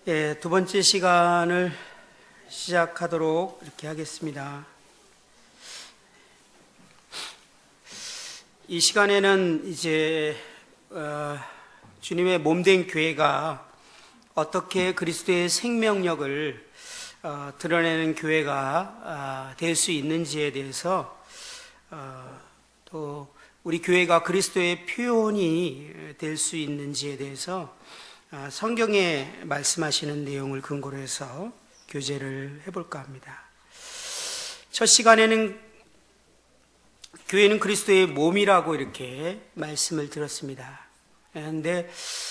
예, 두 번째 시간을 시작하도록 이렇게 하겠습니다. 이 시간에는 이제 주님의 몸된 교회가 어떻게 그리스도의 생명력을 드러내는 교회가 될 수 있는지에 대해서 또 우리 교회가 그리스도의 표현이 될 수 있는지에 대해서 성경에 말씀하시는 내용을 근거로 해서 교제를 해볼까 합니다. 첫 시간에는 교회는 그리스도의 몸이라고 이렇게 말씀을 들었습니다. 그런데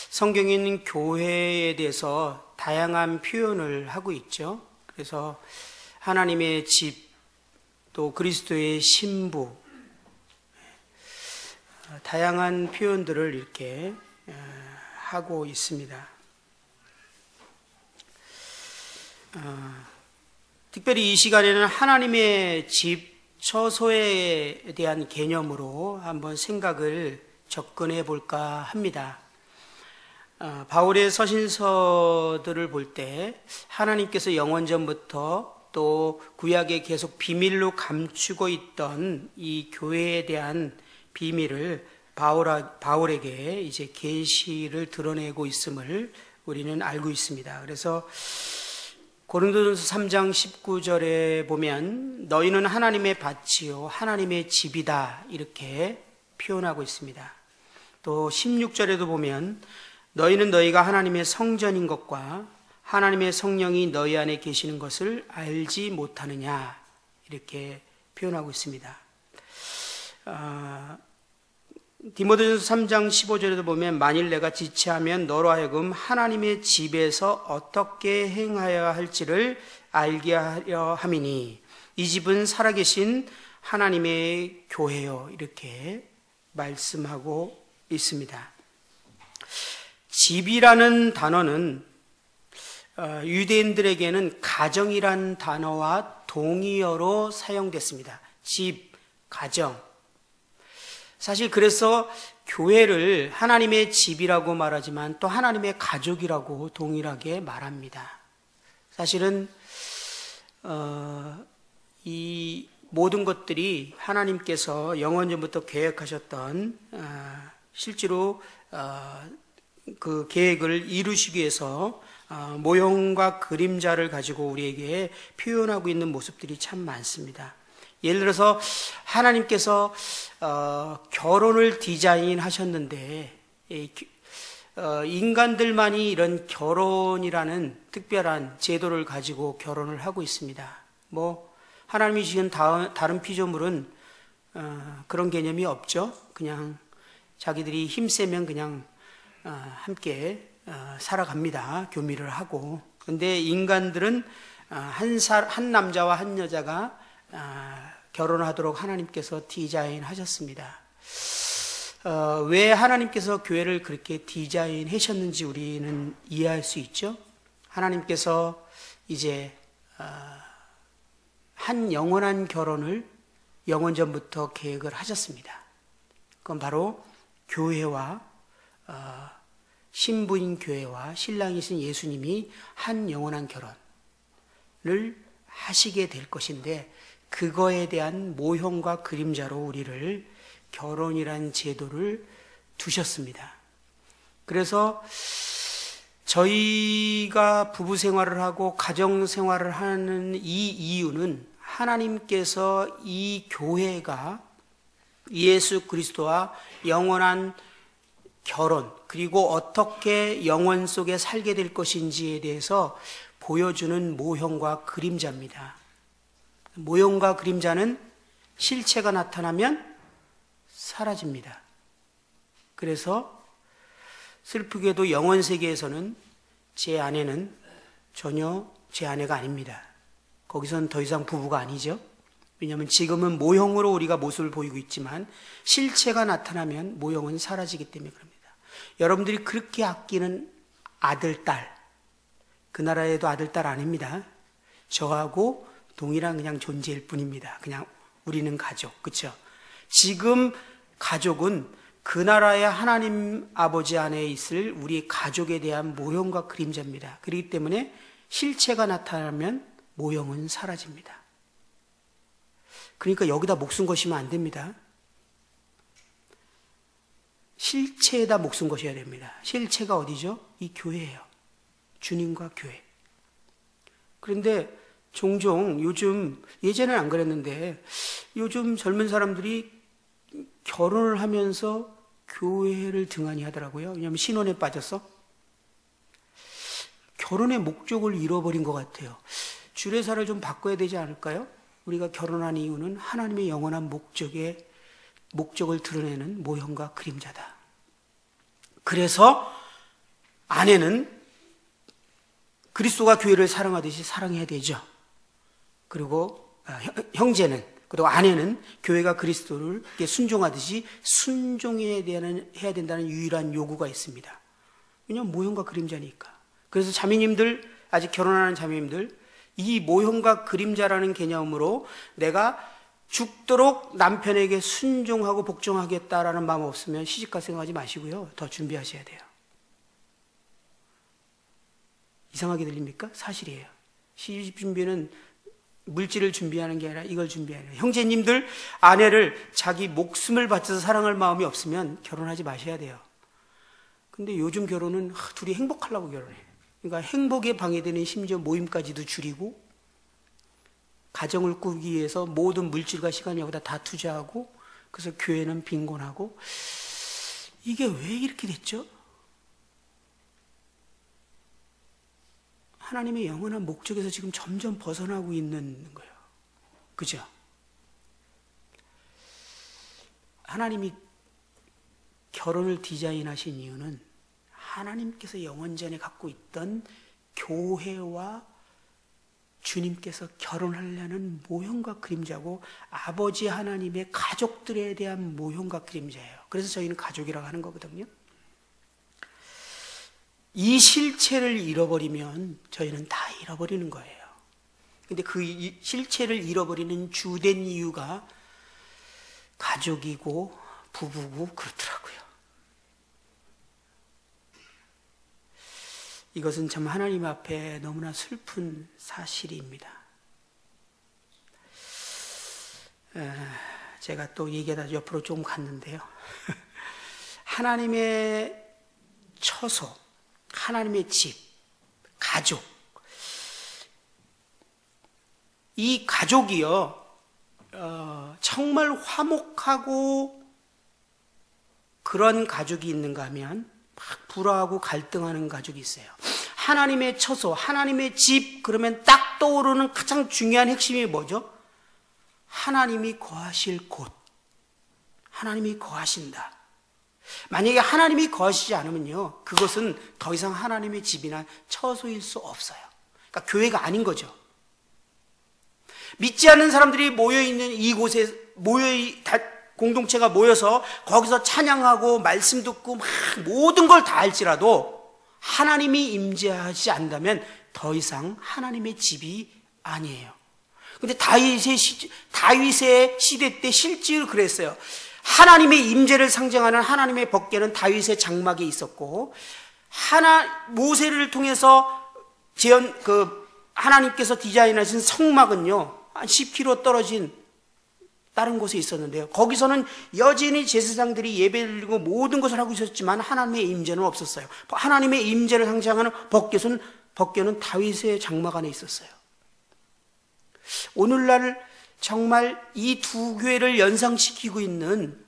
성경에는 교회에 대해서 다양한 표현을 하고 있죠. 그래서 하나님의 집, 또 그리스도의 신부, 다양한 표현들을 이렇게 하고 있습니다. 특별히 이 시간에는 하나님의 집, 처소에 대한 개념으로 한번 생각을 접근해 볼까 합니다. 바울의 서신서들을 볼 때 하나님께서 영원전부터 또 구약에 계속 비밀로 감추고 있던 이 교회에 대한 비밀을 바울에게 이제 계시를 드러내고 있음을 우리는 알고 있습니다. 그래서 고린도전서 3장 19절에 보면 너희는 하나님의 밭이요 하나님의 집이다 이렇게 표현하고 있습니다. 또 16절에도 보면 너희는 너희가 하나님의 성전인 것과 하나님의 성령이 너희 안에 계시는 것을 알지 못하느냐 이렇게 표현하고 있습니다. 디모데전서 3장 15절에도 보면 만일 내가 지체하면 너로 하여금 하나님의 집에서 어떻게 행하여야 할지를 알게 하려 함이니 이 집은 살아계신 하나님의 교회요 이렇게 말씀하고 있습니다. 집이라는 단어는 유대인들에게는 가정이란 단어와 동의어로 사용됐습니다. 집, 가정. 사실 그래서 교회를 하나님의 집이라고 말하지만 또 하나님의 가족이라고 동일하게 말합니다. 사실은 이 모든 것들이 하나님께서 영원전부터 계획하셨던 실제로 그 계획을 이루시기 위해서 모형과 그림자를 가지고 우리에게 표현하고 있는 모습들이 참 많습니다. 예를 들어서 하나님께서 결혼을 디자인하셨는데 인간들만이 이런 결혼이라는 특별한 제도를 가지고 결혼을 하고 있습니다. 뭐 하나님이 지은 다른 피조물은 그런 개념이 없죠. 그냥 자기들이 힘세면 그냥 함께 살아갑니다. 교미를 하고. 근데 인간들은 한 남자와 한 여자가 결혼하도록 하나님께서 디자인하셨습니다. 왜 하나님께서 교회를 그렇게 디자인하셨는지 우리는 이해할 수 있죠. 하나님께서 이제 한 영원한 결혼을 영원전부터 계획을 하셨습니다. 그건 바로 교회와 신부인 교회와 신랑이신 예수님이 한 영원한 결혼을 하시게 될 것인데 그거에 대한 모형과 그림자로 우리를 결혼이란 제도를 두셨습니다. 그래서 저희가 부부 생활을 하고 가정 생활을 하는 이 이유는 하나님께서 이 교회가 예수 그리스도와 영원한 결혼 그리고 어떻게 영원 속에 살게 될 것인지에 대해서 보여주는 모형과 그림자입니다. 모형과 그림자는 실체가 나타나면 사라집니다. 그래서 슬프게도 영원 세계에서는 제 아내는 전혀 제 아내가 아닙니다. 거기서는 더 이상 부부가 아니죠. 왜냐하면 지금은 모형으로 우리가 모습을 보이고 있지만 실체가 나타나면 모형은 사라지기 때문에 그럽니다. 여러분들이 그렇게 아끼는 아들, 딸, 그 나라에도 아들, 딸 아닙니다. 저하고 동일한 그냥 존재일 뿐입니다. 그냥 우리는 가족, 그렇죠? 지금 가족은 그 나라의 하나님 아버지 안에 있을 우리 가족에 대한 모형과 그림자입니다. 그렇기 때문에 실체가 나타나면 모형은 사라집니다. 그러니까 여기다 목숨 거시면 안 됩니다. 실체에다 목숨 거셔야 됩니다. 실체가 어디죠? 이 교회예요. 주님과 교회. 그런데 종종 요즘, 예전에는 안 그랬는데 요즘 젊은 사람들이 결혼을 하면서 교회를 등한히 하더라고요. 왜냐하면 신혼에 빠져서. 결혼의 목적을 잃어버린 것 같아요. 주례사를 좀 바꿔야 되지 않을까요? 우리가 결혼한 이유는 하나님의 영원한 목적을 드러내는 모형과 그림자다. 그래서 아내는 그리스도가 교회를 사랑하듯이 사랑해야 되죠. 그리고 형제는, 그리고 아내는 교회가 그리스도를 순종하듯이 순종해야 된다는 유일한 요구가 있습니다. 왜냐하면 모형과 그림자니까. 그래서 자매님들, 아직 결혼하는 자매님들, 이 모형과 그림자라는 개념으로 내가 죽도록 남편에게 순종하고 복종하겠다라는 마음 없으면 시집갈 생각하지 마시고요. 더 준비하셔야 돼요. 이상하게 들립니까? 사실이에요. 시집 준비는 물질을 준비하는 게 아니라 이걸 준비하는 거예요. 형제님들, 아내를 자기 목숨을 바쳐서 사랑할 마음이 없으면 결혼하지 마셔야 돼요. 근데 요즘 결혼은 둘이 행복하려고 결혼해요. 그러니까 행복에 방해되는 심지어 모임까지도 줄이고 가정을 꾸기 위해서 모든 물질과 시간을 여기다 다 투자하고 그래서 교회는 빈곤하고 이게 왜 이렇게 됐죠? 하나님의 영원한 목적에서 지금 점점 벗어나고 있는 거예요. 그죠? 하나님이 결혼을 디자인하신 이유는 하나님께서 영원전에 갖고 있던 교회와 주님께서 결혼하려는 모형과 그림자고 아버지 하나님의 가족들에 대한 모형과 그림자예요. 그래서 저희는 가족이라고 하는 거거든요. 이 실체를 잃어버리면 저희는 다 잃어버리는 거예요. 근데 그 실체를 잃어버리는 주된 이유가 가족이고 부부고 그렇더라고요. 이것은 참 하나님 앞에 너무나 슬픈 사실입니다. 제가 또 얘기하다 옆으로 조금 갔는데요. 하나님의 처소, 하나님의 집, 가족. 이 가족이요, 정말 화목하고 그런 가족이 있는가 하면 막 불화하고 갈등하는 가족이 있어요. 하나님의 처소, 하나님의 집, 그러면 딱 떠오르는 가장 중요한 핵심이 뭐죠? 하나님이 거하실 곳. 하나님이 거하신다. 만약에 하나님이 거하시지 않으면요, 그것은 더 이상 하나님의 집이나 처소일 수 없어요. 그러니까 교회가 아닌 거죠. 믿지 않는 사람들이 모여있는 이곳에 공동체가 모여서 거기서 찬양하고 말씀 듣고 막 모든 걸 다 할지라도 하나님이 임재하지 않는다면 더 이상 하나님의 집이 아니에요. 근데 다윗의 시대 때 실제로 그랬어요. 하나님의 임재를 상징하는 하나님의 법궤는 다윗의 장막에 있었고, 모세를 통해서 하나님께서 디자인하신 성막은요, 한 10km 떨어진 다른 곳에 있었는데요. 거기서는 여전히 제사장들이 예배를 드리고 모든 것을 하고 있었지만 하나님의 임재는 없었어요. 하나님의 임재를 상징하는 법궤는 다윗의 장막 안에 있었어요. 오늘날 정말 이 두 교회를 연상시키고 있는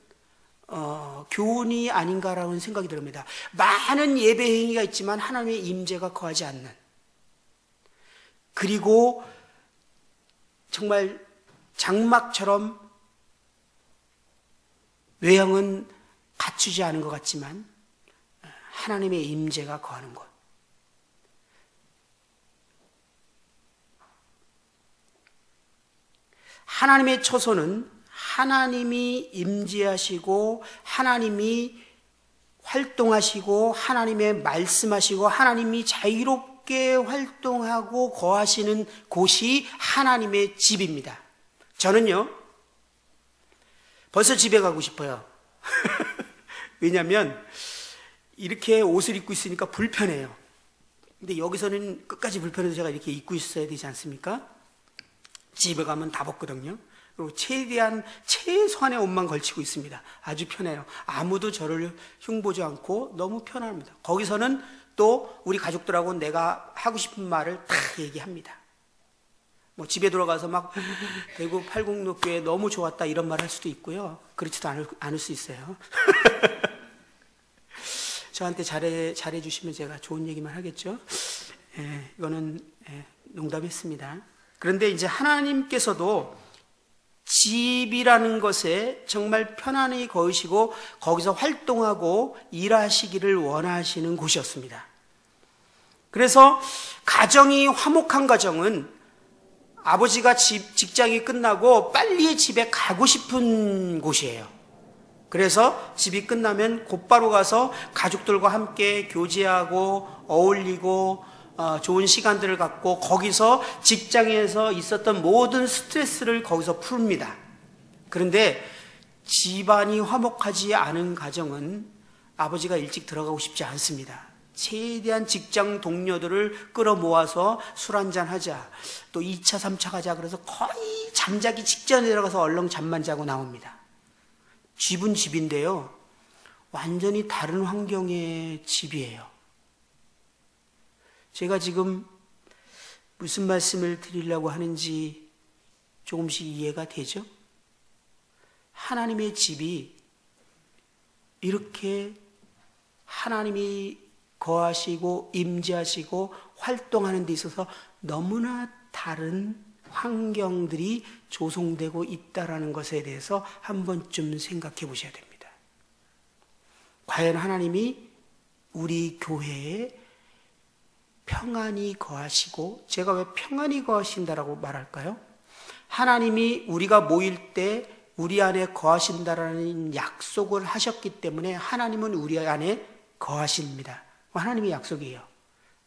교훈이 아닌가라는 생각이 듭니다. 많은 예배 행위가 있지만 하나님의 임재가 거하지 않는, 그리고 정말 장막처럼 외형은 갖추지 않은 것 같지만 하나님의 임재가 거하는 곳. 하나님의 처소는 하나님이 임재하시고 하나님이 활동하시고 하나님의 말씀하시고 하나님이 자유롭게 활동하고 거하시는 곳이 하나님의 집입니다. 저는요, 벌써 집에 가고 싶어요. 왜냐하면 이렇게 옷을 입고 있으니까 불편해요. 근데 여기서는 끝까지 불편해서 제가 이렇게 입고 있어야 되지 않습니까? 집에 가면 다 벗거든요. 그리고 최소한의 옷만 걸치고 있습니다. 아주 편해요. 아무도 저를 흉보지 않고 너무 편합니다. 거기서는 또 우리 가족들하고 내가 하고 싶은 말을 다 얘기합니다. 뭐 집에 들어가서 막 대구 팔공로교회 너무 좋았다 이런 말 할 수도 있고요. 그렇지도 않을 수 있어요. 저한테 잘해 주시면 제가 좋은 얘기만 하겠죠. 이거는 농담했습니다. 그런데 이제 하나님께서도 집이라는 것에 정말 편안히 거하시고 거기서 활동하고 일하시기를 원하시는 곳이었습니다. 그래서 가정이 화목한 가정은 아버지가 직장이 끝나고 빨리 집에 가고 싶은 곳이에요. 그래서 집이 끝나면 곧바로 가서 가족들과 함께 교제하고 어울리고 좋은 시간들을 갖고 거기서 직장에서 있었던 모든 스트레스를 거기서 풉니다. 그런데 집안이 화목하지 않은 가정은 아버지가 일찍 들어가고 싶지 않습니다. 최대한 직장 동료들을 끌어모아서 술 한잔 하자, 또 2차, 3차 가자 그래서 거의 잠자기 직전에 들어가서 얼렁 잠만 자고 나옵니다. 집은 집인데요, 완전히 다른 환경의 집이에요. 제가 지금 무슨 말씀을 드리려고 하는지 조금씩 이해가 되죠? 하나님의 집이 이렇게 하나님이 거하시고 임재하시고 활동하는 데 있어서 너무나 다른 환경들이 조성되고 있다는 것에 대해서 한 번쯤 생각해 보셔야 됩니다. 과연 하나님이 우리 교회에 평안히 거하시고, 제가 왜 평안히 거하신다라고 말할까요? 하나님이 우리가 모일 때 우리 안에 거하신다라는 약속을 하셨기 때문에 하나님은 우리 안에 거하십니다. 하나님의 약속이에요.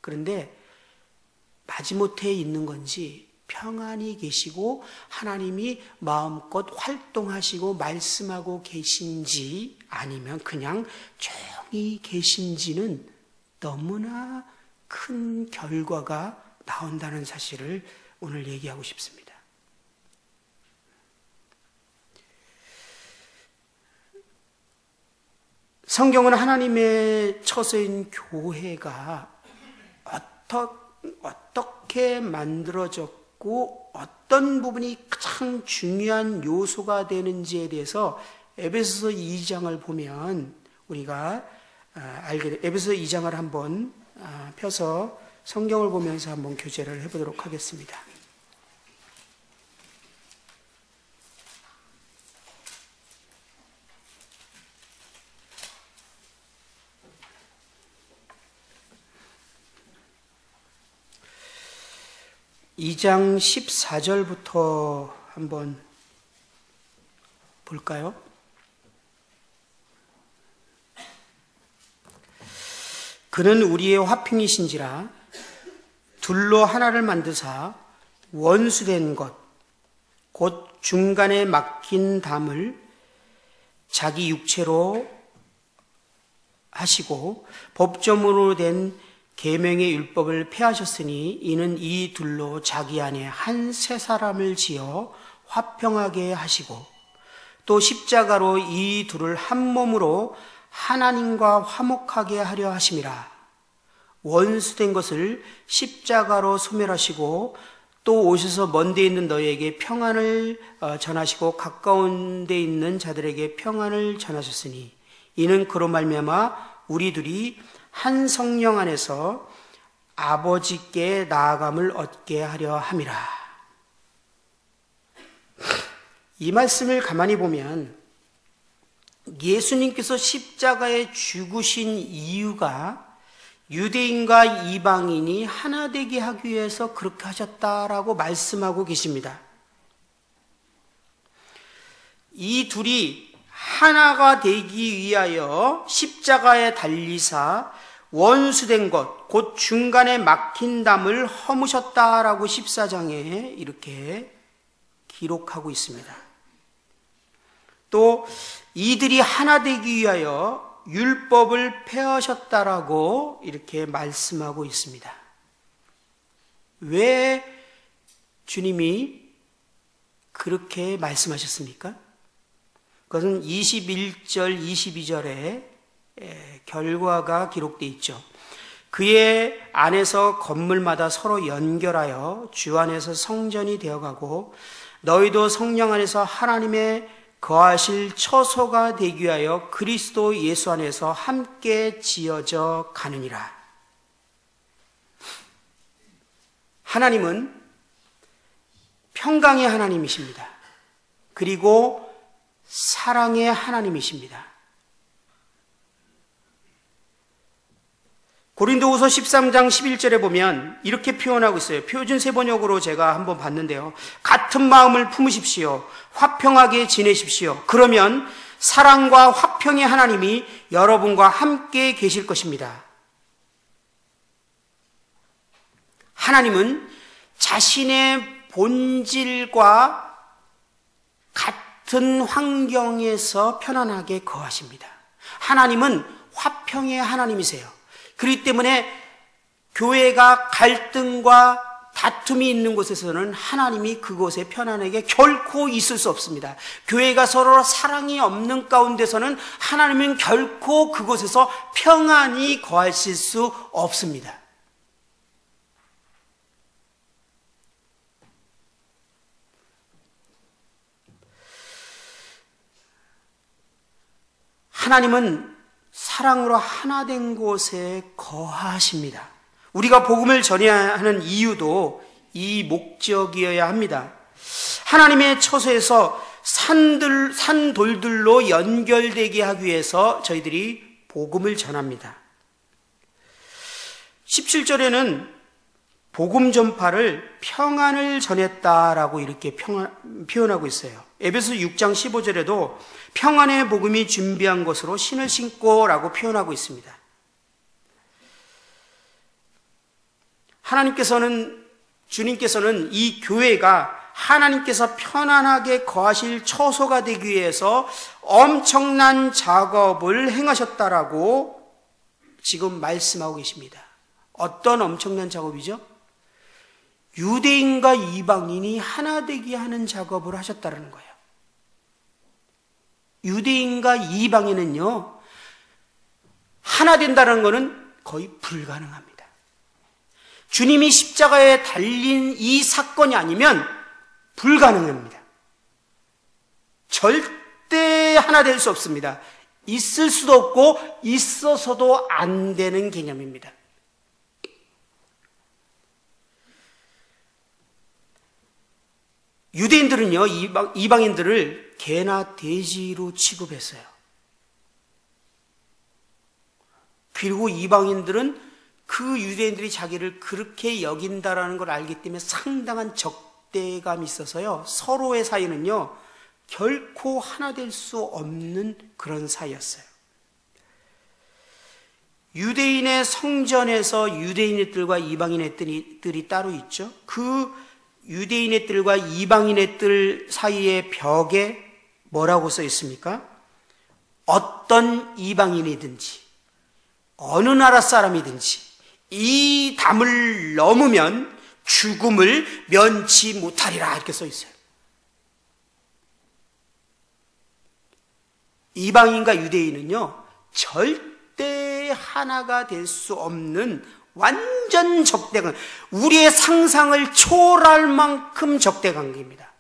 그런데 마지못해 있는 건지 평안히 계시고 하나님이 마음껏 활동하시고 말씀하고 계신지 아니면 그냥 조용히 계신지는 너무나 큰 결과가 나온다는 사실을 오늘 얘기하고 싶습니다. 성경은 하나님의 처소인 교회가 어떻게 만들어졌고 어떤 부분이 가장 중요한 요소가 되는지에 대해서 에베소서 2장을 보면 우리가 알게 돼. 에베소서 2장을 한번 펴서 성경을 보면서 한번 교제를 해보도록 하겠습니다. (2장) 14절부터 한번 볼까요? 그는 우리의 화평이신지라 둘로 하나를 만드사 원수된 것 곧 중간에 막힌 담을 자기 육체로 하시고 법조문으로 된 계명의 율법을 폐하셨으니 이는 이 둘로 자기 안에 한 새 사람을 지어 화평하게 하시고 또 십자가로 이 둘을 한 몸으로 하나님과 화목하게 하려 하심이라. 원수된 것을 십자가로 소멸하시고 또 오셔서 먼 데 있는 너희에게 평안을 전하시고 가까운 데 있는 자들에게 평안을 전하셨으니 이는 그로 말미암아 우리 둘이 한 성령 안에서 아버지께 나아감을 얻게 하려 함이라. 이 말씀을 가만히 보면 예수님께서 십자가에 죽으신 이유가 유대인과 이방인이 하나 되게 하기 위해서 그렇게 하셨다라고 말씀하고 계십니다. 이 둘이 하나가 되기 위하여 십자가에 달리사 원수된 것, 곧 중간에 막힌 담을 허무셨다라고 14장에 이렇게 기록하고 있습니다. 또 이들이 하나 되기 위하여 율법을 폐하셨다라고 이렇게 말씀하고 있습니다. 왜 주님이 그렇게 말씀하셨습니까? 그것은 21절, 22절에 결과가 기록되어 있죠. 그의 안에서 건물마다 서로 연결하여 주 안에서 성전이 되어가고 너희도 성령 안에서 하나님의 거하실 처소가 되기 위하여 그리스도 예수 안에서 함께 지어져 가느니라. 하나님은 평강의 하나님이십니다. 그리고 사랑의 하나님이십니다. 고린도후서 13장 11절에 보면 이렇게 표현하고 있어요. 표준 세번역으로 제가 한번 봤는데요. 같은 마음을 품으십시오. 화평하게 지내십시오. 그러면 사랑과 화평의 하나님이 여러분과 함께 계실 것입니다. 하나님은 자신의 본질과 같은 환경에서 편안하게 거하십니다. 하나님은 화평의 하나님이세요. 그렇기 때문에 교회가 갈등과 다툼이 있는 곳에서는 하나님이 그곳에 편안하게 결코 있을 수 없습니다. 교회가 서로 사랑이 없는 가운데서는 하나님은 결코 그곳에서 평안히 거하실 수 없습니다. 하나님은 사랑으로 하나 된 곳에 거하십니다. 우리가 복음을 전해야 하는 이유도 이 목적이어야 합니다. 하나님의 처소에서 산돌들로 연결되게 하기 위해서 저희들이 복음을 전합니다. 17절에는 복음 전파를 평안을 전했다라고 이렇게 표현하고 있어요. 에베소 6장 15절에도 평안의 복음이 준비한 것으로 신을 신고라고 표현하고 있습니다. 주님께서는 이 교회가 하나님께서 편안하게 거하실 처소가 되기 위해서 엄청난 작업을 행하셨다라고 지금 말씀하고 계십니다. 어떤 엄청난 작업이죠? 유대인과 이방인이 하나 되게 하는 작업을 하셨다는 거예요. 유대인과 이방인은요, 하나 된다는 것은 거의 불가능합니다. 주님이 십자가에 달린 이 사건이 아니면 불가능합니다. 절대 하나 될 수 없습니다. 있을 수도 없고 있어서도 안 되는 개념입니다. 유대인들은요, 이방인들을 개나 돼지로 취급했어요. 그리고 이방인들은 그 유대인들이 자기를 그렇게 여긴다라는 걸 알기 때문에 상당한 적대감이 있어서요, 서로의 사이는요, 결코 하나 될 수 없는 그런 사이였어요. 유대인의 성전에서 유대인의 뜰과 이방인의 뜰이 따로 있죠. 그 유대인의 뜰과 이방인의 뜰 사이의 벽에 뭐라고 써 있습니까? 어떤 이방인이든지 어느 나라 사람이든지 이 담을 넘으면 죽음을 면치 못하리라 이렇게 써 있어요. 이방인과 유대인은요, 절대 하나가 될 수 없는 완전 적대관, 우리의 상상을 초월할 만큼 적대관계입니다.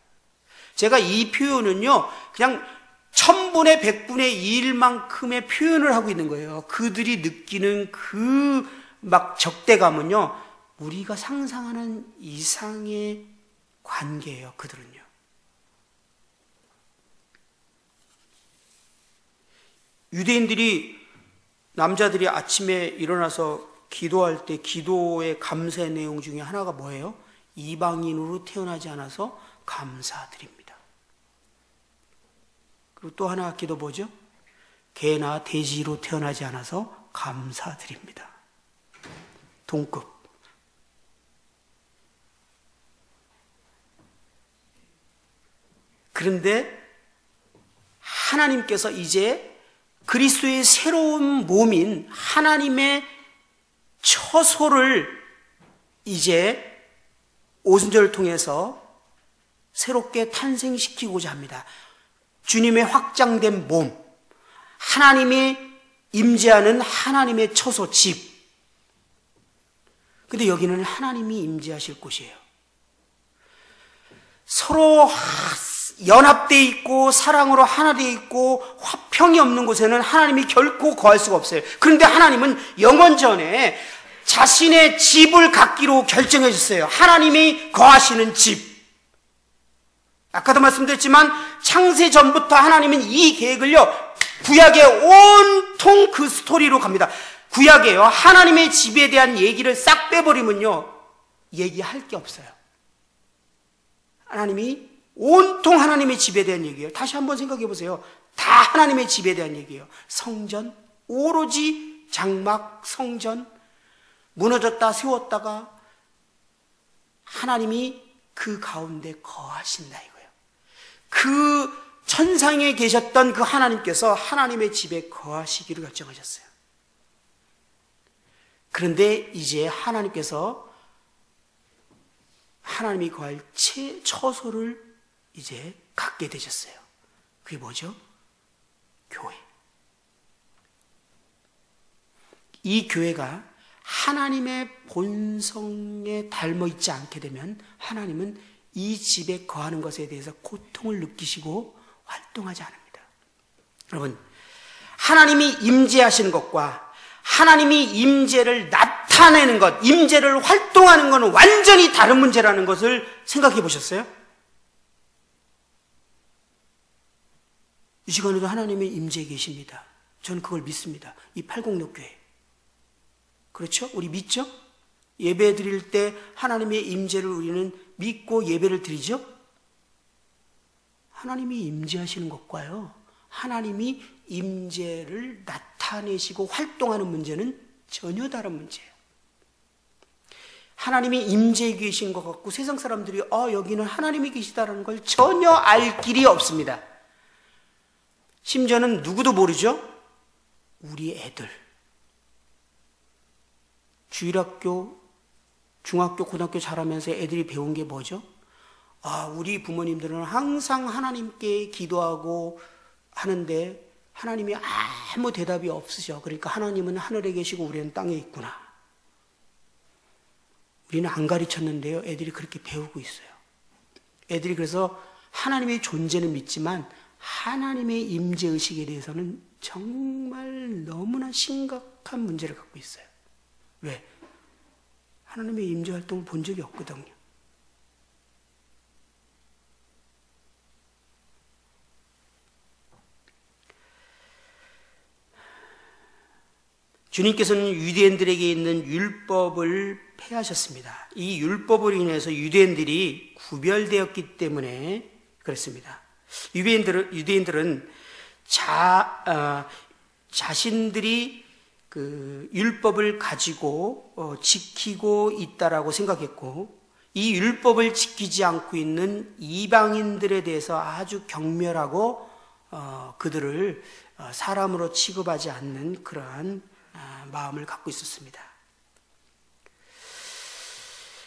제가 이 표현은요, 그냥 1000분의 100분의 1만큼의 표현을 하고 있는 거예요. 그들이 느끼는 그 막 적대감은요, 우리가 상상하는 이상의 관계예요, 그들은요. 유대인들이, 남자들이 아침에 일어나서 기도할 때 기도의 감사의 내용 중에 하나가 뭐예요? 이방인으로 태어나지 않아서 감사드립니다. 그리고 또 하나 기도 뭐죠? 개나 돼지로 태어나지 않아서 감사드립니다. 동급. 그런데 하나님께서 이제 그리스도의 새로운 몸인 하나님의 처소를 이제 오순절을 통해서 새롭게 탄생시키고자 합니다. 주님의 확장된 몸, 하나님이 임재하는 하나님의 처소, 집. 근데 여기는 하나님이 임재하실 곳이에요. 서로 연합되어 있고 사랑으로 하나 되어 있고 화평이 없는 곳에는 하나님이 결코 거할 수가 없어요. 그런데 하나님은 영원전에 자신의 집을 갖기로 결정해 줬어요. 하나님이 거하시는 집. 아까도 말씀드렸지만 창세 전부터 하나님은 이 계획을요, 구약의 온통 그 스토리로 갑니다. 구약에요, 하나님의 집에 대한 얘기를 싹 빼버리면요, 얘기할 게 없어요. 하나님이 온통 하나님의 집에 대한 얘기예요. 다시 한번 생각해 보세요. 다 하나님의 집에 대한 얘기예요. 성전, 오로지 장막, 성전, 무너졌다 세웠다가 하나님이 그 가운데 거하신다 이거예요. 그 천상에 계셨던 그 하나님께서 하나님의 집에 거하시기를 결정하셨어요. 그런데 이제 하나님께서 하나님이 거할 처소를 이제 갖게 되셨어요. 그게 뭐죠? 교회. 이 교회가 하나님의 본성에 닮아 있지 않게 되면 하나님은 이 집에 거하는 것에 대해서 고통을 느끼시고 활동하지 않습니다. 여러분, 하나님이 임재하시는 것과 하나님이 임재를 나타내는 것, 임재를 활동하는 것은 완전히 다른 문제라는 것을 생각해 보셨어요? 이 시간에도 하나님의 임재에 계십니다. 저는 그걸 믿습니다. 이 팔공로교회. 그렇죠? 우리 믿죠? 예배 드릴 때 하나님의 임재를 우리는 믿고 예배를 드리죠? 하나님이 임재하시는 것과요, 하나님이 임재를 나타내시고 활동하는 문제는 전혀 다른 문제예요. 하나님이 임재해 계신 것 같고 세상 사람들이 여기는 하나님이 계시다는 걸 전혀 알 길이 없습니다. 심지어는 누구도 모르죠? 우리 애들. 주일학교, 중학교, 고등학교 자라면서 애들이 배운 게 뭐죠? 우리 부모님들은 항상 하나님께 기도하고 하는데 하나님이 아무 대답이 없으셔. 그러니까 하나님은 하늘에 계시고 우리는 땅에 있구나. 우리는 안 가르쳤는데요, 애들이 그렇게 배우고 있어요. 애들이 그래서 하나님의 존재는 믿지만 하나님의 임재의식에 대해서는 정말 너무나 심각한 문제를 갖고 있어요. 왜? 하나님의 임재 활동을 본 적이 없거든요. 주님께서는 유대인들에게 있는 율법을 폐하셨습니다. 이 율법으로 인해서 유대인들이 구별되었기 때문에 그렇습니다. 유대인들은 자신들이 그 율법을 가지고 지키고 있다라고 생각했고, 이 율법을 지키지 않고 있는 이방인들에 대해서 아주 경멸하고 그들을 사람으로 취급하지 않는 그러한 마음을 갖고 있었습니다.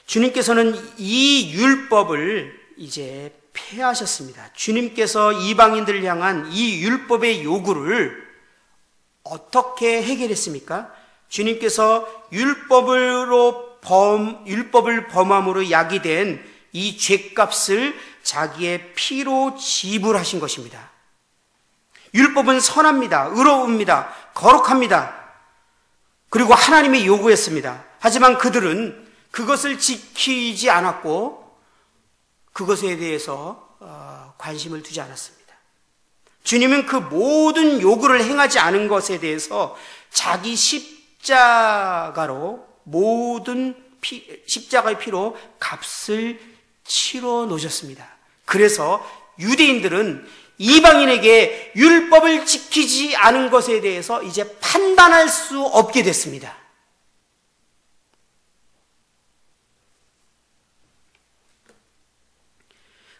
주님께서는 이 율법을 이제 폐하셨습니다. 주님께서 이방인들을 향한 이 율법의 요구를 어떻게 해결했습니까? 주님께서 율법을 범함으로 야기된 이 죄값을 자기의 피로 지불하신 것입니다. 율법은 선합니다. 의로웁니다. 거룩합니다. 그리고 하나님이 요구했습니다. 하지만 그들은 그것을 지키지 않았고 그것에 대해서 관심을 두지 않았습니다. 주님은 그 모든 요구를 행하지 않은 것에 대해서 자기 십자가로 십자가의 피로 값을 치러 놓으셨습니다. 그래서 유대인들은 이방인에게 율법을 지키지 않은 것에 대해서 이제 판단할 수 없게 됐습니다.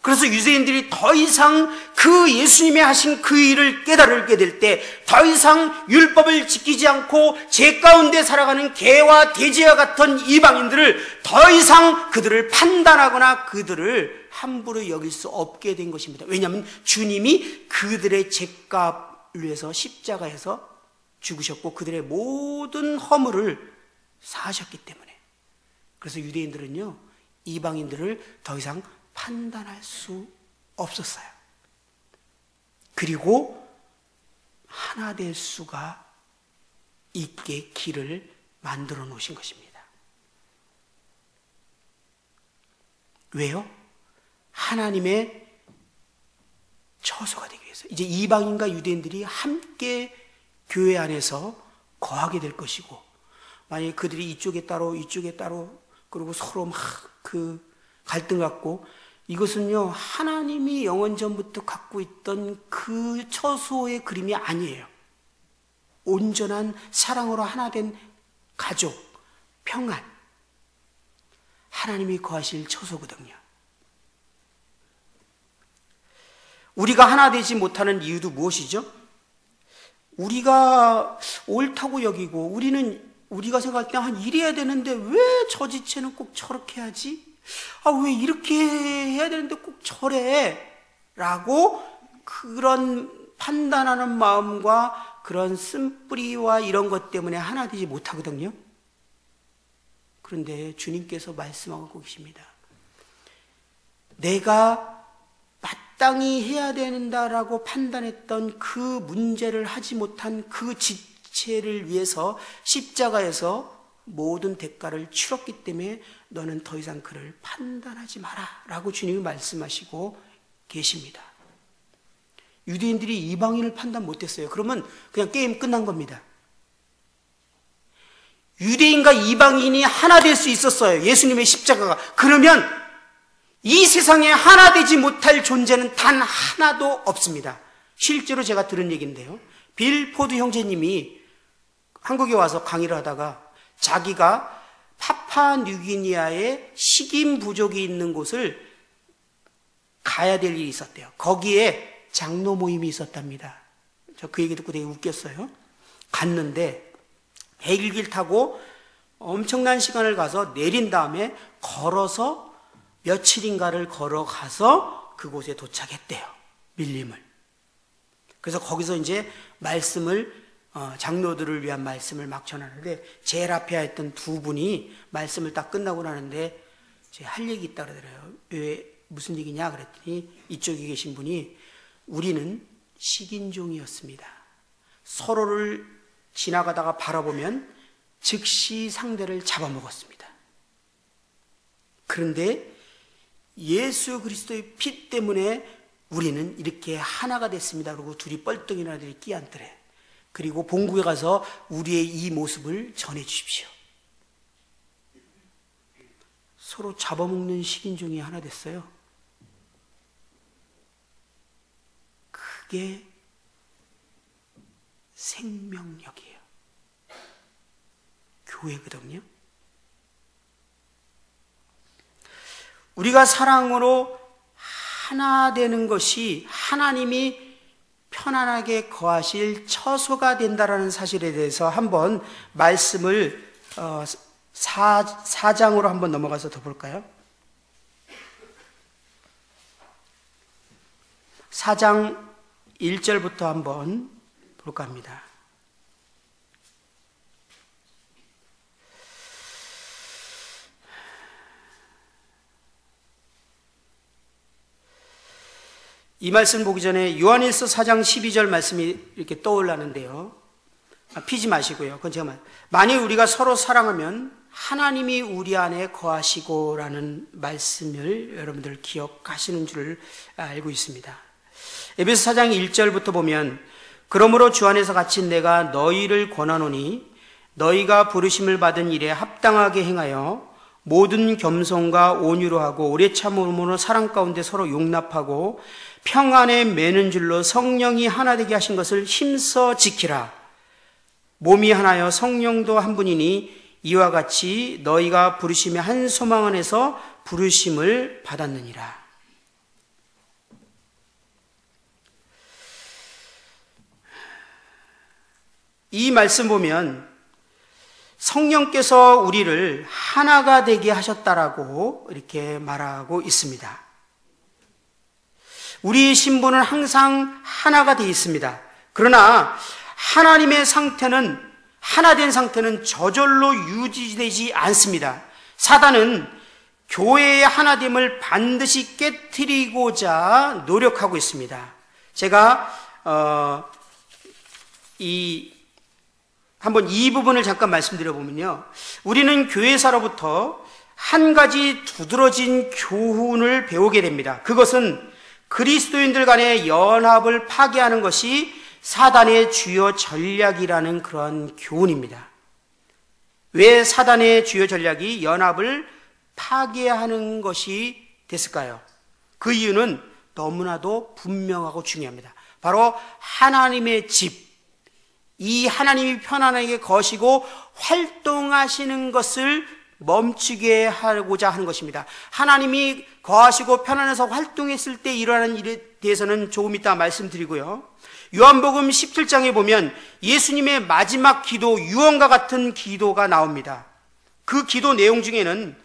그래서 유대인들이 더 이상 그 예수님이 하신 그 일을 깨달게 될 때 더 이상 율법을 지키지 않고 죄 가운데 살아가는 개와 돼지와 같은 이방인들을 더 이상 그들을 판단하거나 그들을 함부로 여길 수 없게 된 것입니다. 왜냐하면 주님이 그들의 죄값을 위해서 십자가에서 죽으셨고 그들의 모든 허물을 사하셨기 때문에. 그래서 유대인들은요, 이방인들을 더 이상 판단할 수 없었어요. 그리고 하나 될 수가 있게 길을 만들어 놓으신 것입니다. 왜요? 하나님의 처소가 되기 위해서. 이제 이방인과 유대인들이 함께 교회 안에서 거하게 될 것이고, 만약에 그들이 이쪽에 따로 이쪽에 따로 그리고 서로 막 그 갈등 갖고, 이것은요 하나님이 영원전부터 갖고 있던 그 처소의 그림이 아니에요. 온전한 사랑으로 하나 된 가족, 평안, 하나님이 거하실 처소거든요. 우리가 하나 되지 못하는 이유도 무엇이죠? 우리가 옳다고 여기고 우리가 생각할 때 이래야 되는데 왜 저 지체는 꼭 저렇게 하지? 왜 이렇게 해야 되는데 꼭 저래? 라고 그런 판단하는 마음과 그런 쓴뿌리와 이런 것 때문에 하나 되지 못하거든요. 그런데 주님께서 말씀하고 계십니다. 내가 마땅히 해야 된다라고 판단했던 그 문제를 하지 못한 그 지체를 위해서 십자가에서 모든 대가를 치렀기 때문에 너는 더 이상 그를 판단하지 마라 라고 주님이 말씀하시고 계십니다. 유대인들이 이방인을 판단 못했어요. 그러면 그냥 게임 끝난 겁니다. 유대인과 이방인이 하나 될 수 있었어요. 예수님의 십자가가. 그러면 이 세상에 하나 되지 못할 존재는 단 하나도 없습니다. 실제로 제가 들은 얘기인데요, 빌 포드 형제님이 한국에 와서 강의를 하다가 자기가 파푸아뉴기니아에 식인 부족이 있는 곳을 가야 될 일이 있었대요. 거기에 장로 모임이 있었답니다. 저 그 얘기 듣고 되게 웃겼어요. 갔는데 헬기를 타고 엄청난 시간을 가서 내린 다음에 걸어서 며칠인가를 걸어가서 그곳에 도착했대요. 밀림을. 그래서 거기서 이제 말씀을 장로들을 위한 말씀을 막 전하는데 제일 앞에 있던 두 분이 말씀을 딱 끝나고 나는데 할 얘기 있다 그러더래요. 왜 무슨 얘기냐 그랬더니 이쪽에 계신 분이 우리는 식인종이었습니다. 서로를 지나가다가 바라보면 즉시 상대를 잡아먹었습니다. 그런데 예수 그리스도의 피 때문에 우리는 이렇게 하나가 됐습니다. 그러고 둘이 뻘떡이나들이 끼안더래. 그리고 본국에 가서 우리의 이 모습을 전해 주십시오. 서로 잡아먹는 식인종이 하나 됐어요. 그게 생명력이에요. 교회거든요. 우리가 사랑으로 하나 되는 것이 하나님이 편안하게 거하실 처소가 된다라는 사실에 대해서 한번 말씀을 4장으로 한번 넘어가서 더 볼까요? 4장 1절부터 한번 볼까 합니다. 이 말씀 보기 전에 요한일서 4장 12절 말씀이 이렇게 떠올랐는데요. 피지 마시고요. 그건 제가 만일 우리가 서로 사랑하면 하나님이 우리 안에 거하시고 라는 말씀을 여러분들 기억하시는 줄 알고 있습니다. 에베소 4장 1절부터 보면 그러므로 주 안에서 갇힌 내가 너희를 권하노니 너희가 부르심을 받은 일에 합당하게 행하여 모든 겸손과 온유로 하고 오래 참음으로 사랑 가운데 서로 용납하고 평안에 매는 줄로 성령이 하나 되게 하신 것을 힘써 지키라. 몸이 하나여 성령도 한 분이니 이와 같이 너희가 부르심의 한 소망 안에서 부르심을 받았느니라. 이 말씀 보면 성령께서 우리를 하나가 되게 하셨다라고 이렇게 말하고 있습니다. 우리의 신분은 항상 하나가 되어 있습니다. 그러나 하나님의 상태는, 하나된 상태는 저절로 유지되지 않습니다. 사단은 교회의 하나됨을 반드시 깨트리고자 노력하고 있습니다. 제가 한번 이 부분을 잠깐 말씀드려보면요, 우리는 교회사로부터 한 가지 두드러진 교훈을 배우게 됩니다. 그것은 그리스도인들 간의 연합을 파괴하는 것이 사단의 주요 전략이라는 그런 교훈입니다. 왜 사단의 주요 전략이 연합을 파괴하는 것이 됐을까요? 그 이유는 너무나도 분명하고 중요합니다. 바로 하나님의 집, 이 하나님이 편안하게 거시고 활동하시는 것을 멈추게 하고자 하는 것입니다. 하나님이 거하시고 편안해서 활동했을 때 일어나는 일에 대해서는 조금 이따 말씀드리고요. 요한복음 17장에 보면 예수님의 마지막 기도, 유언과 같은 기도가 나옵니다. 그 기도 내용 중에는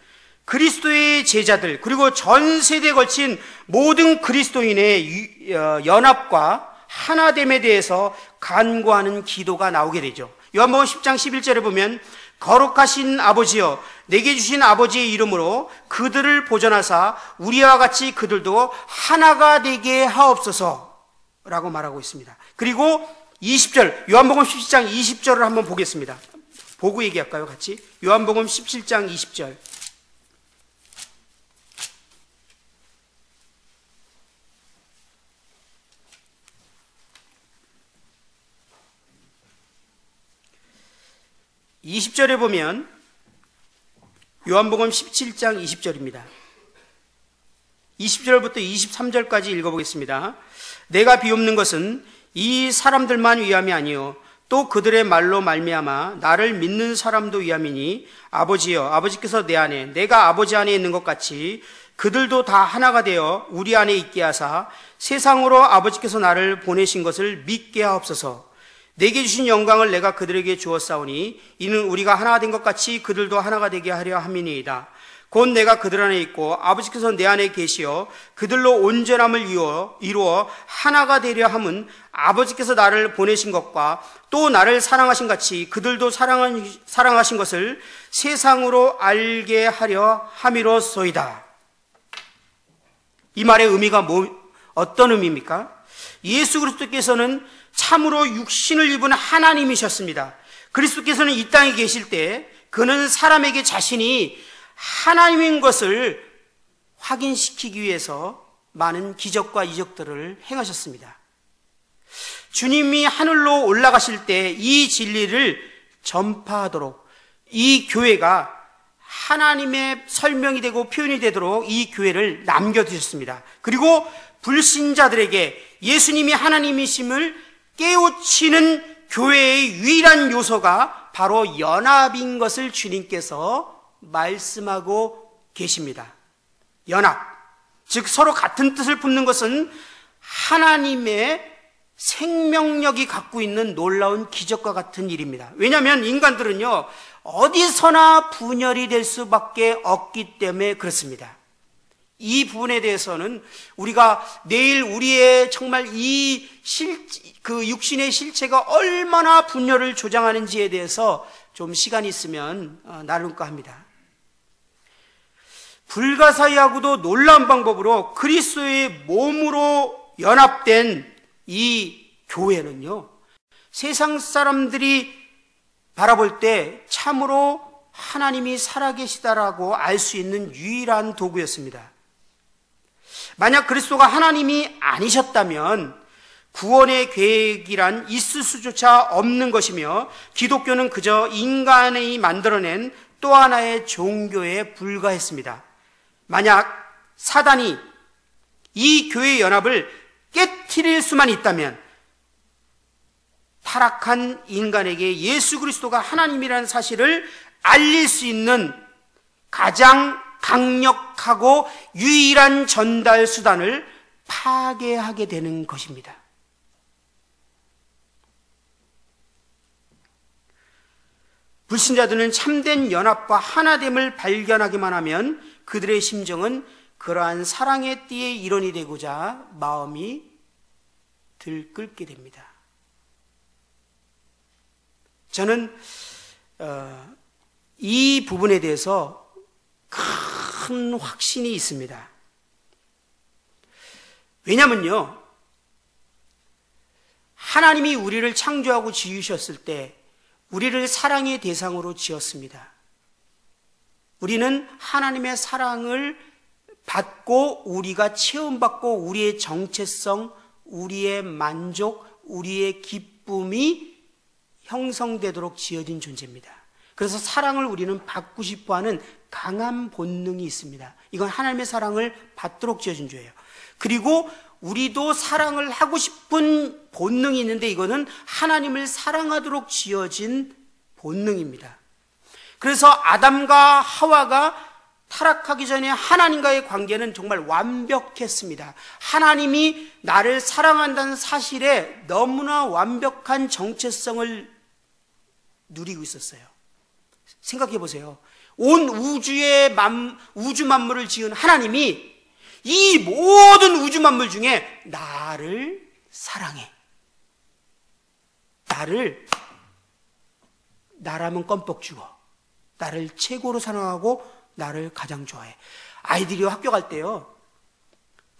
그리스도의 제자들, 그리고 전 세대에 걸친 모든 그리스도인의 연합과 하나됨에 대해서 간구하는 기도가 나오게 되죠. 요한복음 10장 11절에 보면 거룩하신 아버지여, 내게 주신 아버지의 이름으로 그들을 보존하사 우리와 같이 그들도 하나가 되게 하옵소서 라고 말하고 있습니다. 그리고 20절, 요한복음 17장 20절을 한번 보겠습니다. 보고 얘기할까요, 같이? 요한복음 17장 20절. (20절에) 보면 요한복음 17장 20절입니다. 20절부터 23절까지 읽어보겠습니다. 내가 비옵는 것은 이 사람들만 위함이 아니요 또 그들의 말로 말미암아 나를 믿는 사람도 위함이니 아버지여, 아버지께서 내 안에, 내가 아버지 안에 있는 것 같이 그들도 다 하나가 되어 우리 안에 있게 하사 세상으로 아버지께서 나를 보내신 것을 믿게 하옵소서. 내게 주신 영광을 내가 그들에게 주었사오니 이는 우리가 하나 된 것 같이 그들도 하나가 되게 하려 함이니이다. 곧 내가 그들 안에 있고 아버지께서 내 안에 계시어 그들로 온전함을 이루어 하나가 되려 함은 아버지께서 나를 보내신 것과 또 나를 사랑하신 같이 그들도 사랑하신 것을 세상으로 알게 하려 함이로소이다. 이 말의 의미가 어떤 의미입니까? 예수 그리스도께서는 참으로 육신을 입은 하나님이셨습니다. 그리스도께서는 이 땅에 계실 때 그는 사람에게 자신이 하나님인 것을 확인시키기 위해서 많은 기적과 이적들을 행하셨습니다. 주님이 하늘로 올라가실 때 이 진리를 전파하도록 이 교회가 하나님의 설명이 되고 표현이 되도록 이 교회를 남겨두셨습니다. 그리고 불신자들에게 예수님이 하나님이심을 깨우치는 교회의 유일한 요소가 바로 연합인 것을 주님께서 말씀하고 계십니다. 연합, 즉 서로 같은 뜻을 품는 것은 하나님의 생명력이 갖고 있는 놀라운 기적과 같은 일입니다. 왜냐하면 인간들은요, 어디서나 분열이 될 수밖에 없기 때문에 그렇습니다. 이 부분에 대해서는 우리가 내일 우리의 정말 그 육신의 실체가 얼마나 분열을 조장하는지에 대해서 좀 시간이 있으면 나눌까 합니다. 불가사의하고도 놀라운 방법으로 그리스도의 몸으로 연합된 이 교회는요, 세상 사람들이 바라볼 때 참으로 하나님이 살아계시다라고 알 수 있는 유일한 도구였습니다. 만약 그리스도가 하나님이 아니셨다면 구원의 계획이란 있을 수조차 없는 것이며 기독교는 그저 인간이 만들어낸 또 하나의 종교에 불과했습니다. 만약 사단이 이 교회의 연합을 깨트릴 수만 있다면 타락한 인간에게 예수 그리스도가 하나님이라는 사실을 알릴 수 있는 가장 강력하고 유일한 전달 수단을 파괴하게 되는 것입니다. 불신자들은 참된 연합과 하나됨을 발견하기만 하면 그들의 심정은 그러한 사랑의 띠의 일원이 되고자 마음이 들끓게 됩니다. 저는 이 부분에 대해서 큰 확신이 있습니다. 왜냐면요, 하나님이 우리를 창조하고 지으셨을 때 우리를 사랑의 대상으로 지었습니다. 우리는 하나님의 사랑을 받고 우리가 체험받고 우리의 정체성, 우리의 만족, 우리의 기쁨이 형성되도록 지어진 존재입니다. 그래서 사랑을 우리는 받고 싶어하는 강한 본능이 있습니다. 이건 하나님의 사랑을 받도록 지어진 죄예요. 그리고 우리도 사랑을 하고 싶은 본능이 있는데 이거는 하나님을 사랑하도록 지어진 본능입니다. 그래서 아담과 하와가 타락하기 전에 하나님과의 관계는 정말 완벽했습니다. 하나님이 나를 사랑한다는 사실에 너무나 완벽한 정체성을 누리고 있었어요. 생각해 보세요. 온 우주 만물을 지은 하나님이 이 모든 우주 만물 중에 나를 사랑해. 나라면 껌뻑 죽어. 나를 최고로 사랑하고 나를 가장 좋아해. 아이들이 학교 갈 때요,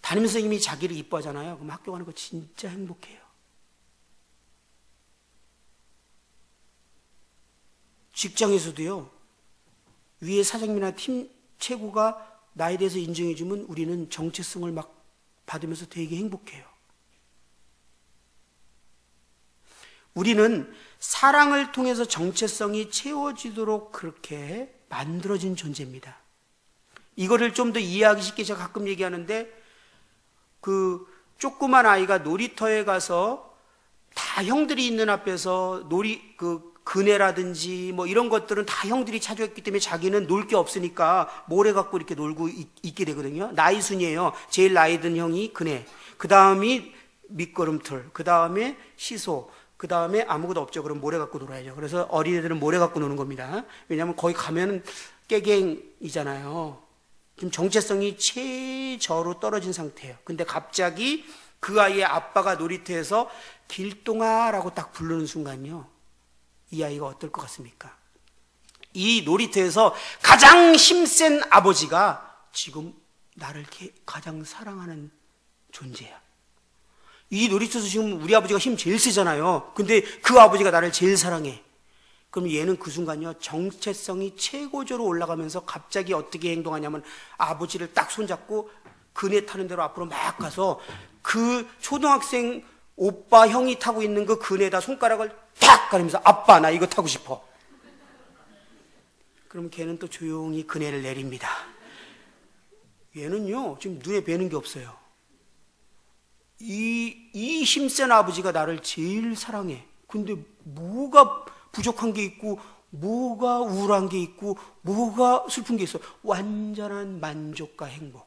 담임 선생님이 자기를 이뻐하잖아요. 그럼 학교 가는 거 진짜 행복해요. 직장에서도요, 위에 사장님이나 팀 최고가 나에 대해서 인정해주면 우리는 정체성을 막 받으면서 되게 행복해요. 우리는 사랑을 통해서 정체성이 채워지도록 그렇게 만들어진 존재입니다. 이거를 좀 더 이해하기 쉽게 제가 가끔 얘기하는데, 그 조그만 아이가 놀이터에 가서 다 형들이 있는 앞에서 그네라든지 뭐 이런 것들은 다 형들이 차지했기 때문에 자기는 놀 게 없으니까 모래 갖고 이렇게 놀고 있게 되거든요. 나이 순이에요. 제일 나이 든 형이 그네, 그 다음이 미끄럼틀, 그 다음에 시소, 그 다음에 아무것도 없죠. 그럼 모래 갖고 놀아야죠. 그래서 어린애들은 모래 갖고 노는 겁니다. 왜냐하면 거기 가면 깨갱이잖아요. 지금 정체성이 최저로 떨어진 상태예요. 근데 갑자기 그 아이의 아빠가 놀이터에서 길동아라고 딱 부르는 순간요, 이 아이가 어떨 것 같습니까? 이 놀이터에서 가장 힘센 아버지가 지금 나를 가장 사랑하는 존재야. 이 놀이터에서 지금 우리 아버지가 힘 제일 세잖아요. 근데 그 아버지가 나를 제일 사랑해. 그럼 얘는 그 순간요, 정체성이 최고조로 올라가면서 갑자기 어떻게 행동하냐면 아버지를 딱 손잡고 그네 타는 대로 앞으로 막 가서 그 초등학생 오빠 형이 타고 있는 그 그네에다 손가락을 탁 가리면서 아빠 나 이거 타고 싶어. 그럼 걔는 또 조용히 그네를 내립니다. 얘는요 지금 눈에 뵈는 게 없어요. 이 힘센 아버지가 나를 제일 사랑해. 근데 뭐가 부족한 게 있고 뭐가 우울한 게 있고 뭐가 슬픈 게 있어? 완전한 만족과 행복.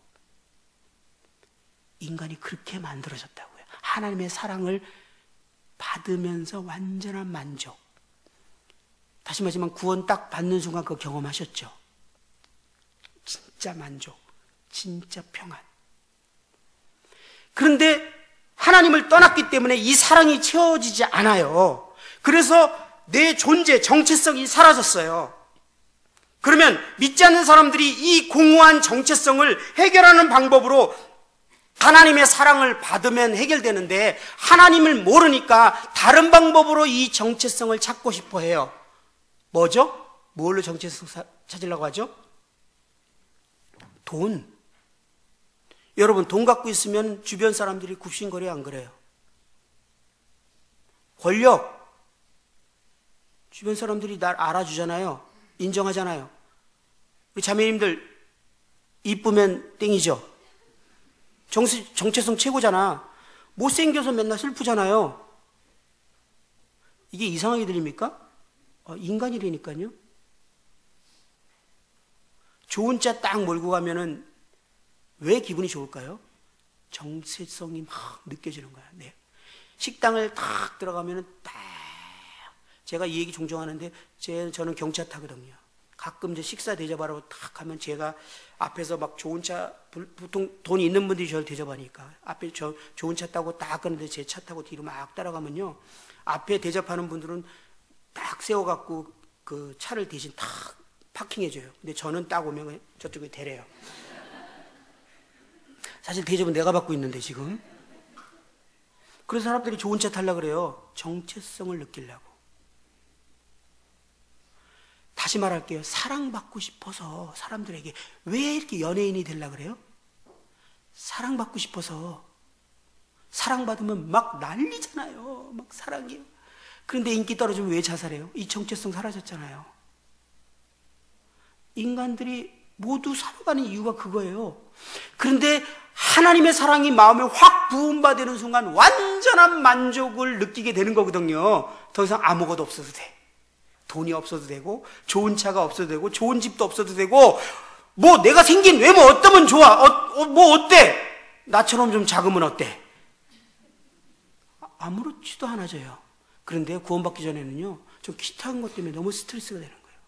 인간이 그렇게 만들어졌다고요. 하나님의 사랑을 받으면서 완전한 만족. 다시 말하지만 구원 딱 받는 순간 그거 경험하셨죠? 진짜 만족, 진짜 평안. 그런데 하나님을 떠났기 때문에 이 사랑이 채워지지 않아요. 그래서 내 존재, 정체성이 사라졌어요. 그러면 믿지 않는 사람들이 이 공허한 정체성을 해결하는 방법으로 하나님의 사랑을 받으면 해결되는데, 하나님을 모르니까 다른 방법으로 이 정체성을 찾고 싶어 해요. 뭐죠? 뭘로 정체성 찾으려고 하죠? 돈. 여러분, 돈 갖고 있으면 주변 사람들이 굽신거려 안 그래요? 권력. 주변 사람들이 날 알아주잖아요. 인정하잖아요. 우리 자매님들 이쁘면 땡이죠? 정체성 최고잖아. 못생겨서 맨날 슬프잖아요. 이게 이상하게 들립니까? 인간이라니까요. 좋은 차 딱 몰고 가면은 왜 기분이 좋을까요? 정체성이 막 느껴지는 거야. 네. 식당을 딱 들어가면은 딱 제가 이 얘기 종종 하는데 저는 경차 타거든요. 가끔 이제 식사 대접하러 탁 하면 제가 앞에서 막 좋은 차, 보통 돈 있는 분들이 저를 대접하니까 앞에 좋은 차 타고 딱 가는데 제 차 타고 뒤로 막 따라가면요, 앞에 대접하는 분들은 딱 세워갖고 그 차를 대신 탁 파킹해줘요. 근데 저는 딱 오면 저쪽에 대래요. 사실 대접은 내가 받고 있는데 지금. 그래서 사람들이 좋은 차 타려고 그래요. 정체성을 느끼려고. 다시 말할게요. 사랑받고 싶어서 사람들에게 왜 이렇게 연예인이 되려고 그래요? 사랑받고 싶어서. 사랑받으면 막 난리잖아요. 막 사랑해요. 그런데 인기 떨어지면 왜 자살해요? 이 정체성 사라졌잖아요. 인간들이 모두 살아가는 이유가 그거예요. 그런데 하나님의 사랑이 마음에 확 부음받는 순간 완전한 만족을 느끼게 되는 거거든요. 더 이상 아무것도 없어도 돼. 돈이 없어도 되고, 좋은 차가 없어도 되고, 좋은 집도 없어도 되고, 뭐 내가 생긴 외모 어떠면 좋아. 뭐 어때? 나처럼 좀 작으면 어때? 아무렇지도 않아져요. 그런데 구원받기 전에는요, 좀 키 작은 것 때문에 너무 스트레스가 되는 거예요.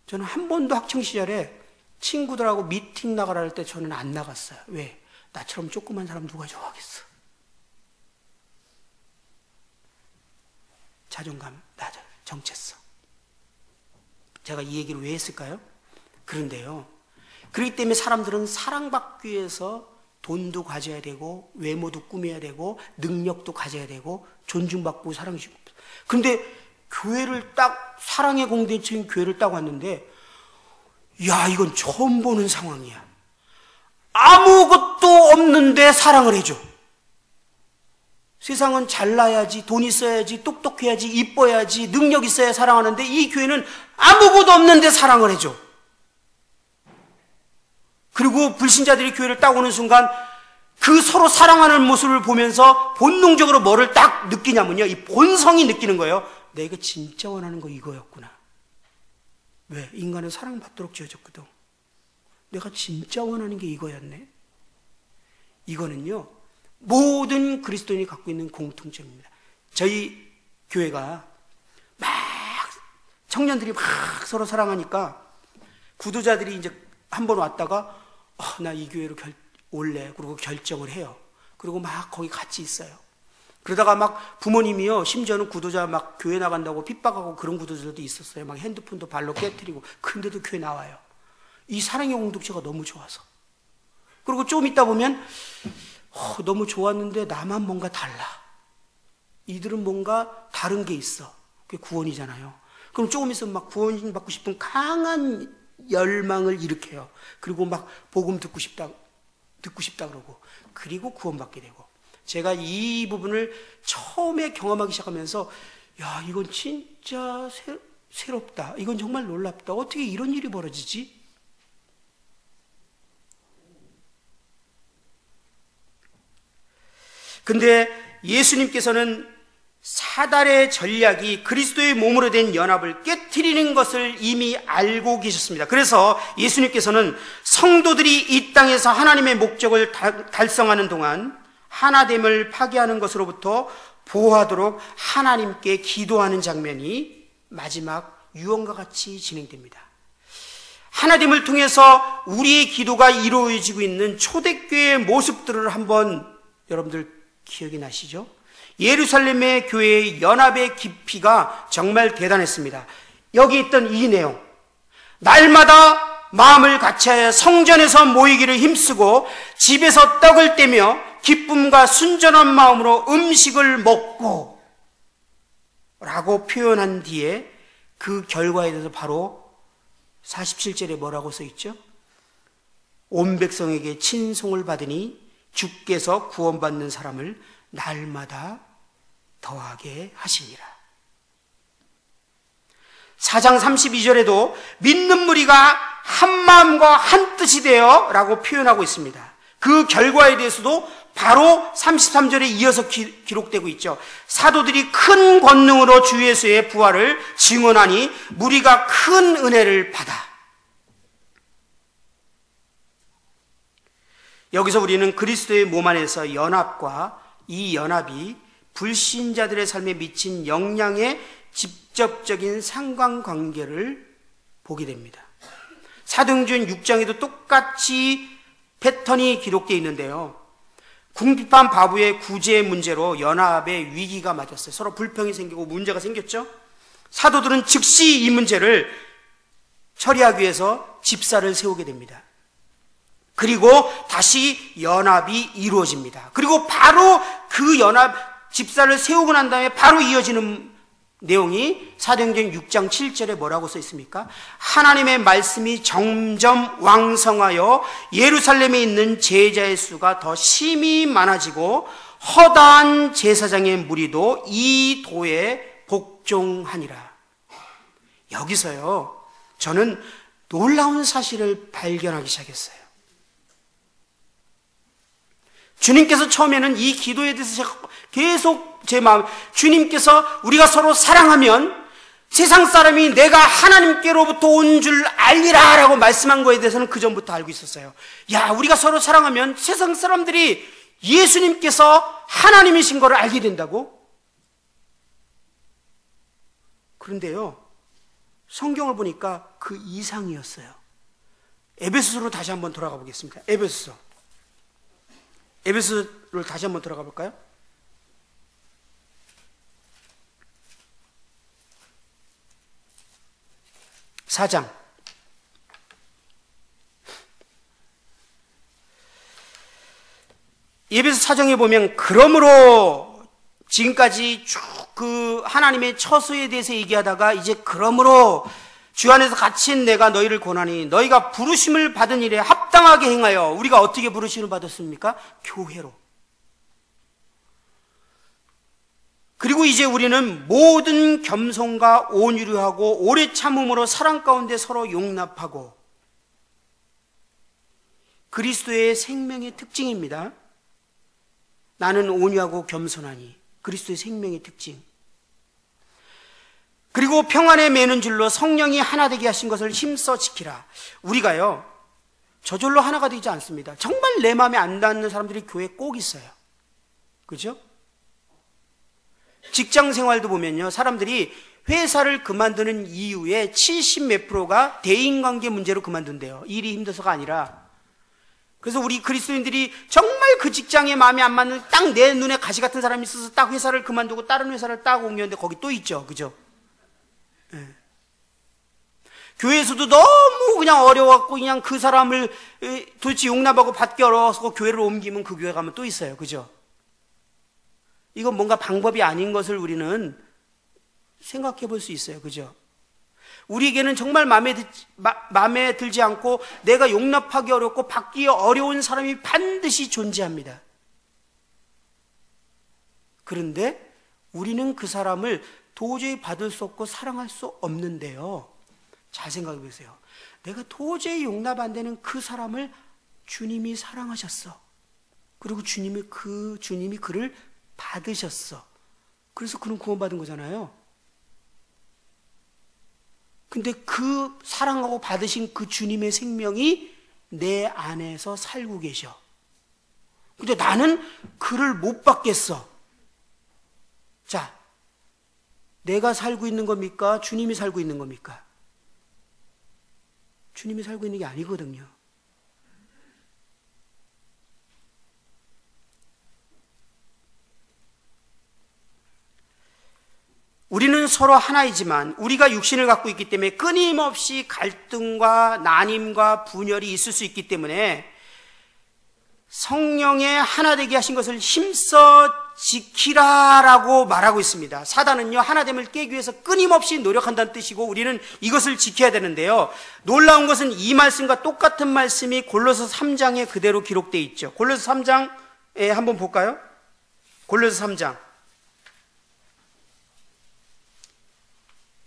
저는 한 번도 학창시절에 친구들하고 미팅 나가라 할 때 저는 안 나갔어요. 왜? 나처럼 조그만 사람 누가 좋아하겠어? 자존감 낮아요. 정체성. 제가 이 얘기를 왜 했을까요? 그런데요, 그렇기 때문에 사람들은 사랑받기 위해서 돈도 가져야 되고, 외모도 꾸며야 되고, 능력도 가져야 되고, 존중받고 사랑해주고. 근데 교회를 딱, 사랑의 공동체인 교회를 딱 왔는데, 야, 이건 처음 보는 상황이야. 아무것도 없는데 사랑을 해줘. 세상은 잘나야지, 돈 있어야지, 똑똑해야지, 이뻐야지, 능력 있어야 사랑하는데, 이 교회는 아무것도 없는데 사랑을 해줘. 그리고 불신자들이 교회를 딱 오는 순간 그 서로 사랑하는 모습을 보면서 본능적으로 뭐를 딱 느끼냐면요, 이 본성이 느끼는 거예요. 내가 진짜 원하는 거 이거였구나. 왜? 인간은 사랑받도록 지어졌거든. 내가 진짜 원하는 게 이거였네. 이거는요, 모든 그리스도인이 갖고 있는 공통점입니다. 저희 교회가 막 청년들이 막 서로 사랑하니까 구도자들이 이제 한번 왔다가 나 이 교회로 올래. 그리고 결정을 해요. 그리고 막 거기 같이 있어요. 그러다가 막 부모님이요, 심지어는 구도자 막 교회 나간다고 핍박하고 그런 구도자들도 있었어요. 막 핸드폰도 발로 깨트리고. 근데도 교회 나와요. 이 사랑의 공동체가 너무 좋아서. 그리고 좀 있다 보면 너무 좋았는데 나만 뭔가 달라. 이들은 뭔가 다른 게 있어. 그게 구원이잖아요. 그럼 조금 있으면 막 구원받고 싶은 강한 열망을 일으켜요. 그리고 막 복음 듣고 싶다 그러고, 그리고 구원받게 되고. 제가 이 부분을 처음에 경험하기 시작하면서, 야, 이건 진짜 새롭다. 이건 정말 놀랍다. 어떻게 이런 일이 벌어지지? 근데 예수님께서는 사단의 전략이 그리스도의 몸으로 된 연합을 깨트리는 것을 이미 알고 계셨습니다. 그래서 예수님께서는 성도들이 이 땅에서 하나님의 목적을 달성하는 동안 하나됨을 파괴하는 것으로부터 보호하도록 하나님께 기도하는 장면이 마지막 유언과 같이 진행됩니다. 하나됨을 통해서 우리의 기도가 이루어지고 있는 초대교회의 모습들을 한번 여러분들 기억이 나시죠? 예루살렘의 교회의 연합의 깊이가 정말 대단했습니다. 여기 있던 이 내용, 날마다 마음을 같이하여 성전에서 모이기를 힘쓰고 집에서 떡을 떼며 기쁨과 순전한 마음으로 음식을 먹고 라고 표현한 뒤에 그 결과에 대해서 바로 47절에 뭐라고 써있죠? 온 백성에게 친송을 받으니 주께서 구원받는 사람을 날마다 더하게 하시니라. 4장 32절에도 믿는 무리가 한 마음과 한 뜻이 되어 라고 표현하고 있습니다. 그 결과에 대해서도 바로 33절에 이어서 기록되고 있죠. 사도들이 큰 권능으로 주 예수의 부활을 증언하니 무리가 큰 은혜를 받아. 여기서 우리는 그리스도의 몸 안에서 연합과 이 연합이 불신자들의 삶에 미친 영향의 직접적인 상관관계를 보게 됩니다. 사도행전 6장에도 똑같이 패턴이 기록되어 있는데요. 궁핍한 과부의 구제 문제로 연합의 위기가 맞았어요. 서로 불평이 생기고 문제가 생겼죠. 사도들은 즉시 이 문제를 처리하기 위해서 집사를 세우게 됩니다. 그리고 다시 연합이 이루어집니다. 그리고 바로 그 연합 집사를 세우고 난 다음에 바로 이어지는 내용이 사도행전 6장 7절에 뭐라고 써 있습니까? 하나님의 말씀이 점점 왕성하여 예루살렘에 있는 제자의 수가 더 심히 많아지고 허다한 제사장의 무리도 이 도에 복종하니라. 여기서요, 저는 놀라운 사실을 발견하기 시작했어요. 주님께서 처음에는 이 기도에 대해서 계속 제 마음, 주님께서 우리가 서로 사랑하면 세상 사람이 내가 하나님께로부터 온 줄 알리라 라고 말씀한 거에 대해서는 그 전부터 알고 있었어요. 야, 우리가 서로 사랑하면 세상 사람들이 예수님께서 하나님이신 것을 알게 된다고? 그런데요, 성경을 보니까 그 이상이었어요. 에베소서로 다시 한번 돌아가 보겠습니다. 에베소를 다시 한번 들어가 볼까요? (4장) 에베소 4장에 보면 그러므로 지금까지 쭉 그 하나님의 처소에 대해서 얘기하다가 이제 그러므로 주 안에서 갇힌 내가 너희를 권하니 너희가 부르심을 받은 일에 합당하게 행하여. 우리가 어떻게 부르심을 받았습니까? 교회로. 그리고 이제 우리는 모든 겸손과 온유를 하고 오래 참음으로 사랑 가운데 서로 용납하고. 그리스도의 생명의 특징입니다. 나는 온유하고 겸손하니. 그리스도의 생명의 특징. 그리고 평안에 매는 줄로 성령이 하나 되게 하신 것을 힘써 지키라. 우리가요, 저절로 하나가 되지 않습니다. 정말 내 마음에 안 닿는 사람들이 교회에 꼭 있어요. 그죠? 직장 생활도 보면요, 사람들이 회사를 그만두는 이유의 70몇 프로가 대인관계 문제로 그만둔대요. 일이 힘들어서가 아니라. 그래서 우리 그리스도인들이 정말 그 직장에 마음에 안 맞는 딱 내 눈에 가시 같은 사람이 있어서 딱 회사를 그만두고 다른 회사를 딱 옮겼는데 거기 또 있죠. 그죠? 네. 교회에서도 너무 그냥 어려워갖고 그냥 그 사람을 도대체 용납하고 받기 어려워서 교회를 옮기면 그 교회 가면 또 있어요. 그죠? 이건 뭔가 방법이 아닌 것을 우리는 생각해 볼 수 있어요. 그죠? 우리에게는 정말 마음에 들지 않고 내가 용납하기 어렵고 받기 어려운 사람이 반드시 존재합니다. 그런데 우리는 그 사람을 도저히 받을 수 없고 사랑할 수 없는데요. 잘 생각해 보세요. 내가 도저히 용납 안 되는 그 사람을 주님이 사랑하셨어. 그리고 주님이 그를 받으셨어. 그래서 그는 구원받은 거잖아요. 근데 그 사랑하고 받으신 그 주님의 생명이 내 안에서 살고 계셔. 근데 나는 그를 못 받겠어. 자, 내가 살고 있는 겁니까? 주님이 살고 있는 겁니까? 주님이 살고 있는 게 아니거든요. 우리는 서로 하나이지만 우리가 육신을 갖고 있기 때문에 끊임없이 갈등과 난임과 분열이 있을 수 있기 때문에 성령의 하나 되게 하신 것을 힘써 지키라라고 말하고 있습니다. 사단은요, 하나됨을 깨기 위해서 끊임없이 노력한다는 뜻이고 우리는 이것을 지켜야 되는데요. 놀라운 것은 이 말씀과 똑같은 말씀이 골로새 3장에 그대로 기록되어 있죠. 골로새 3장에 한번 볼까요? 골로새 3장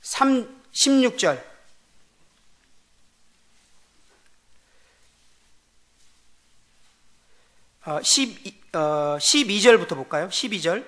16절. 어, 12절부터 볼까요? 12절.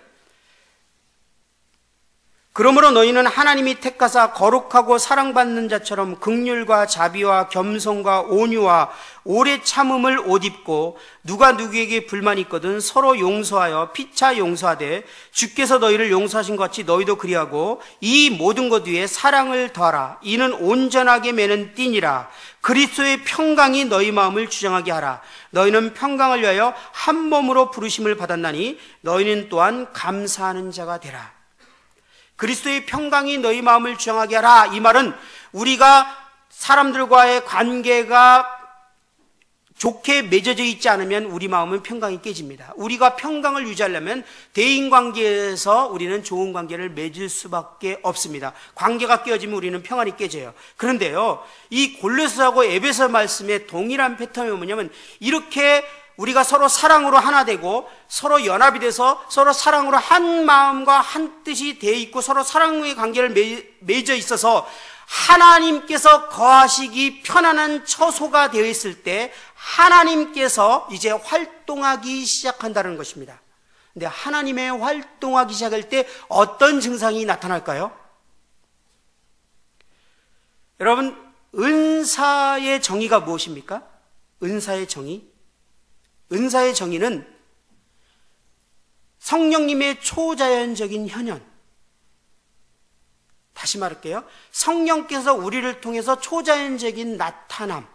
그러므로 너희는 하나님이 택하사 거룩하고 사랑받는 자처럼 긍휼과 자비와 겸손과 온유와 오래 참음을 옷 입고 누가 누구에게 불만이 있거든 서로 용서하여 피차 용서하되 주께서 너희를 용서하신 것 같이 너희도 그리하고 이 모든 것 위에 사랑을 더하라. 이는 온전하게 매는 띠니라. 그리스도의 평강이 너희 마음을 주장하게 하라. 너희는 평강을 위하여 한 몸으로 부르심을 받았나니 너희는 또한 감사하는 자가 되라. 그리스도의 평강이 너희 마음을 주장하게 하라. 이 말은 우리가 사람들과의 관계가 좋게 맺어져 있지 않으면 우리 마음은 평강이 깨집니다. 우리가 평강을 유지하려면 대인관계에서 우리는 좋은 관계를 맺을 수밖에 없습니다. 관계가 깨어지면 우리는 평안이 깨져요. 그런데요, 이 골로새하고 에베소 말씀의 동일한 패턴이 뭐냐면 이렇게 우리가 서로 사랑으로 하나 되고 서로 연합이 돼서 서로 사랑으로 한 마음과 한 뜻이 되어 있고 서로 사랑의 관계를 맺어 있어서 하나님께서 거하시기 편안한 처소가 되어 있을 때 하나님께서 이제 활동하기 시작한다는 것입니다. 근데 하나님의 활동하기 시작할 때 어떤 증상이 나타날까요? 여러분, 은사의 정의가 무엇입니까? 은사의 정의? 은사의 정의는 성령님의 초자연적인 현현. 다시 말할게요. 성령께서 우리를 통해서 초자연적인 나타남.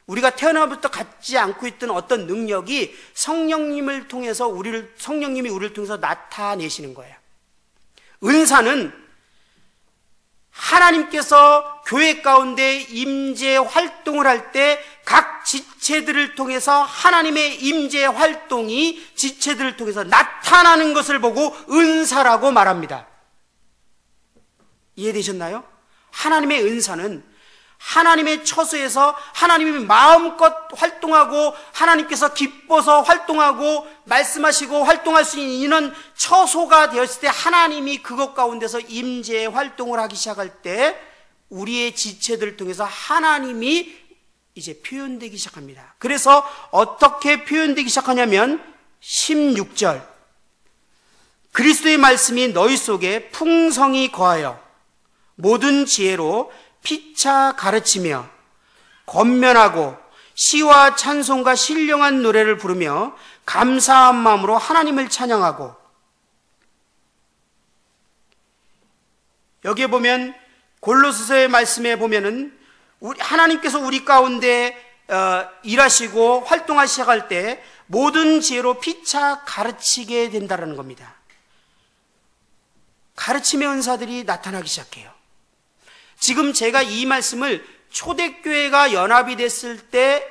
우리가 태어나부터 갖지 않고 있던 어떤 능력이 성령님을 통해서 성령님이 우리를 통해서 나타내시는 거예요. 은사는 하나님께서 교회 가운데 임재 활동을 할 때 각 지체들을 통해서 하나님의 임재 활동이 지체들을 통해서 나타나는 것을 보고 은사라고 말합니다. 이해되셨나요? 하나님의 은사는 하나님의 처소에서 하나님이 마음껏 활동하고 하나님께서 기뻐서 활동하고 말씀하시고 활동할 수 있는 이런 처소가 되었을 때 하나님이 그것 가운데서 임재 활동을 하기 시작할 때 우리의 지체들을 통해서 하나님이 이제 표현되기 시작합니다. 그래서 어떻게 표현되기 시작하냐면 16절 그리스도의 말씀이 너희 속에 풍성히 거하여 모든 지혜로 피차 가르치며 권면하고 시와 찬송과 신령한 노래를 부르며 감사한 마음으로 하나님을 찬양하고. 여기에 보면 골로새서의 말씀에 보면은 하나님께서 우리 가운데 일하시고 활동하기 시작할 때 모든 지혜로 피차 가르치게 된다는 겁니다. 가르침의 은사들이 나타나기 시작해요. 지금 제가 이 말씀을 초대교회가 연합이 됐을 때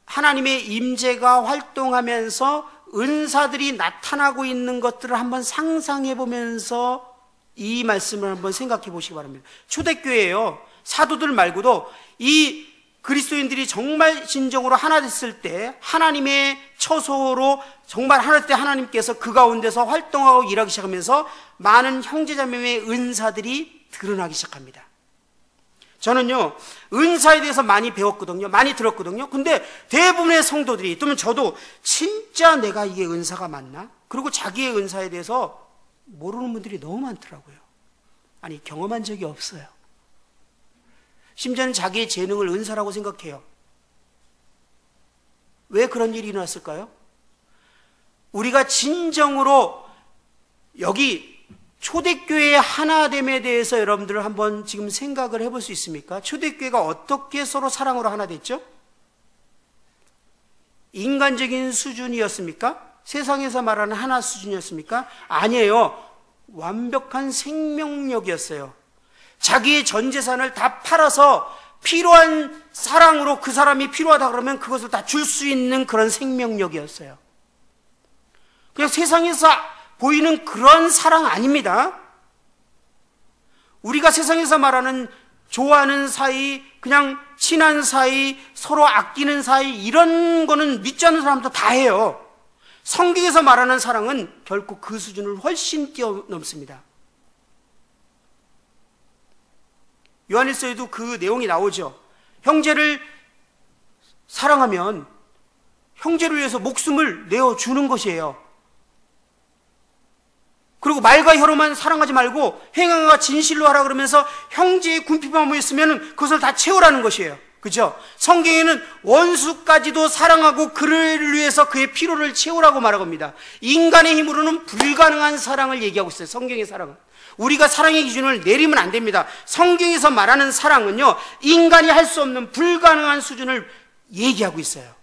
하나님의 임재가 활동하면서 은사들이 나타나고 있는 것들을 한번 상상해 보면서 이 말씀을 한번 생각해 보시기 바랍니다. 초대교회예요. 사도들 말고도 이 그리스도인들이 정말 진정으로 하나 됐을 때 하나님의 처소로 정말 하나 됐을 때 하나님께서 그 가운데서 활동하고 일하기 시작하면서 많은 형제자매의 은사들이 드러나기 시작합니다. 저는요, 은사에 대해서 많이 배웠거든요. 많이 들었거든요. 근데 대부분의 성도들이, 또는 저도 진짜 내가 이게 은사가 맞나? 그리고 자기의 은사에 대해서 모르는 분들이 너무 많더라고요. 아니, 경험한 적이 없어요. 심지어는 자기의 재능을 은사라고 생각해요. 왜 그런 일이 일어났을까요? 우리가 진정으로 여기 초대교회의 하나됨에 대해서 여러분들 한번 지금 생각을 해볼 수 있습니까? 초대교회가 어떻게 서로 사랑으로 하나 됐죠? 인간적인 수준이었습니까? 세상에서 말하는 하나 수준이었습니까? 아니에요. 완벽한 생명력이었어요. 자기의 전 재산을 다 팔아서 필요한 사랑으로 그 사람이 필요하다 그러면 그것을 다 줄 수 있는 그런 생명력이었어요. 그냥 세상에서 보이는 그런 사랑 아닙니다. 우리가 세상에서 말하는 좋아하는 사이, 그냥 친한 사이, 서로 아끼는 사이, 이런 거는 믿지 않는 사람도 다 해요. 성경에서 말하는 사랑은 결코 그 수준을 훨씬 뛰어넘습니다. 요한일서에도 그 내용이 나오죠. 형제를 사랑하면 형제를 위해서 목숨을 내어주는 것이에요. 그리고 말과 혀로만 사랑하지 말고 행함과 진실로 하라 그러면서 형제의 궁핍함이 모였으면 그것을 다 채우라는 것이에요. 그죠? 성경에는 원수까지도 사랑하고 그를 위해서 그의 필요를 채우라고 말하고 합니다. 인간의 힘으로는 불가능한 사랑을 얘기하고 있어요. 성경의 사랑은. 우리가 사랑의 기준을 내리면 안 됩니다. 성경에서 말하는 사랑은요, 인간이 할 수 없는 불가능한 수준을 얘기하고 있어요.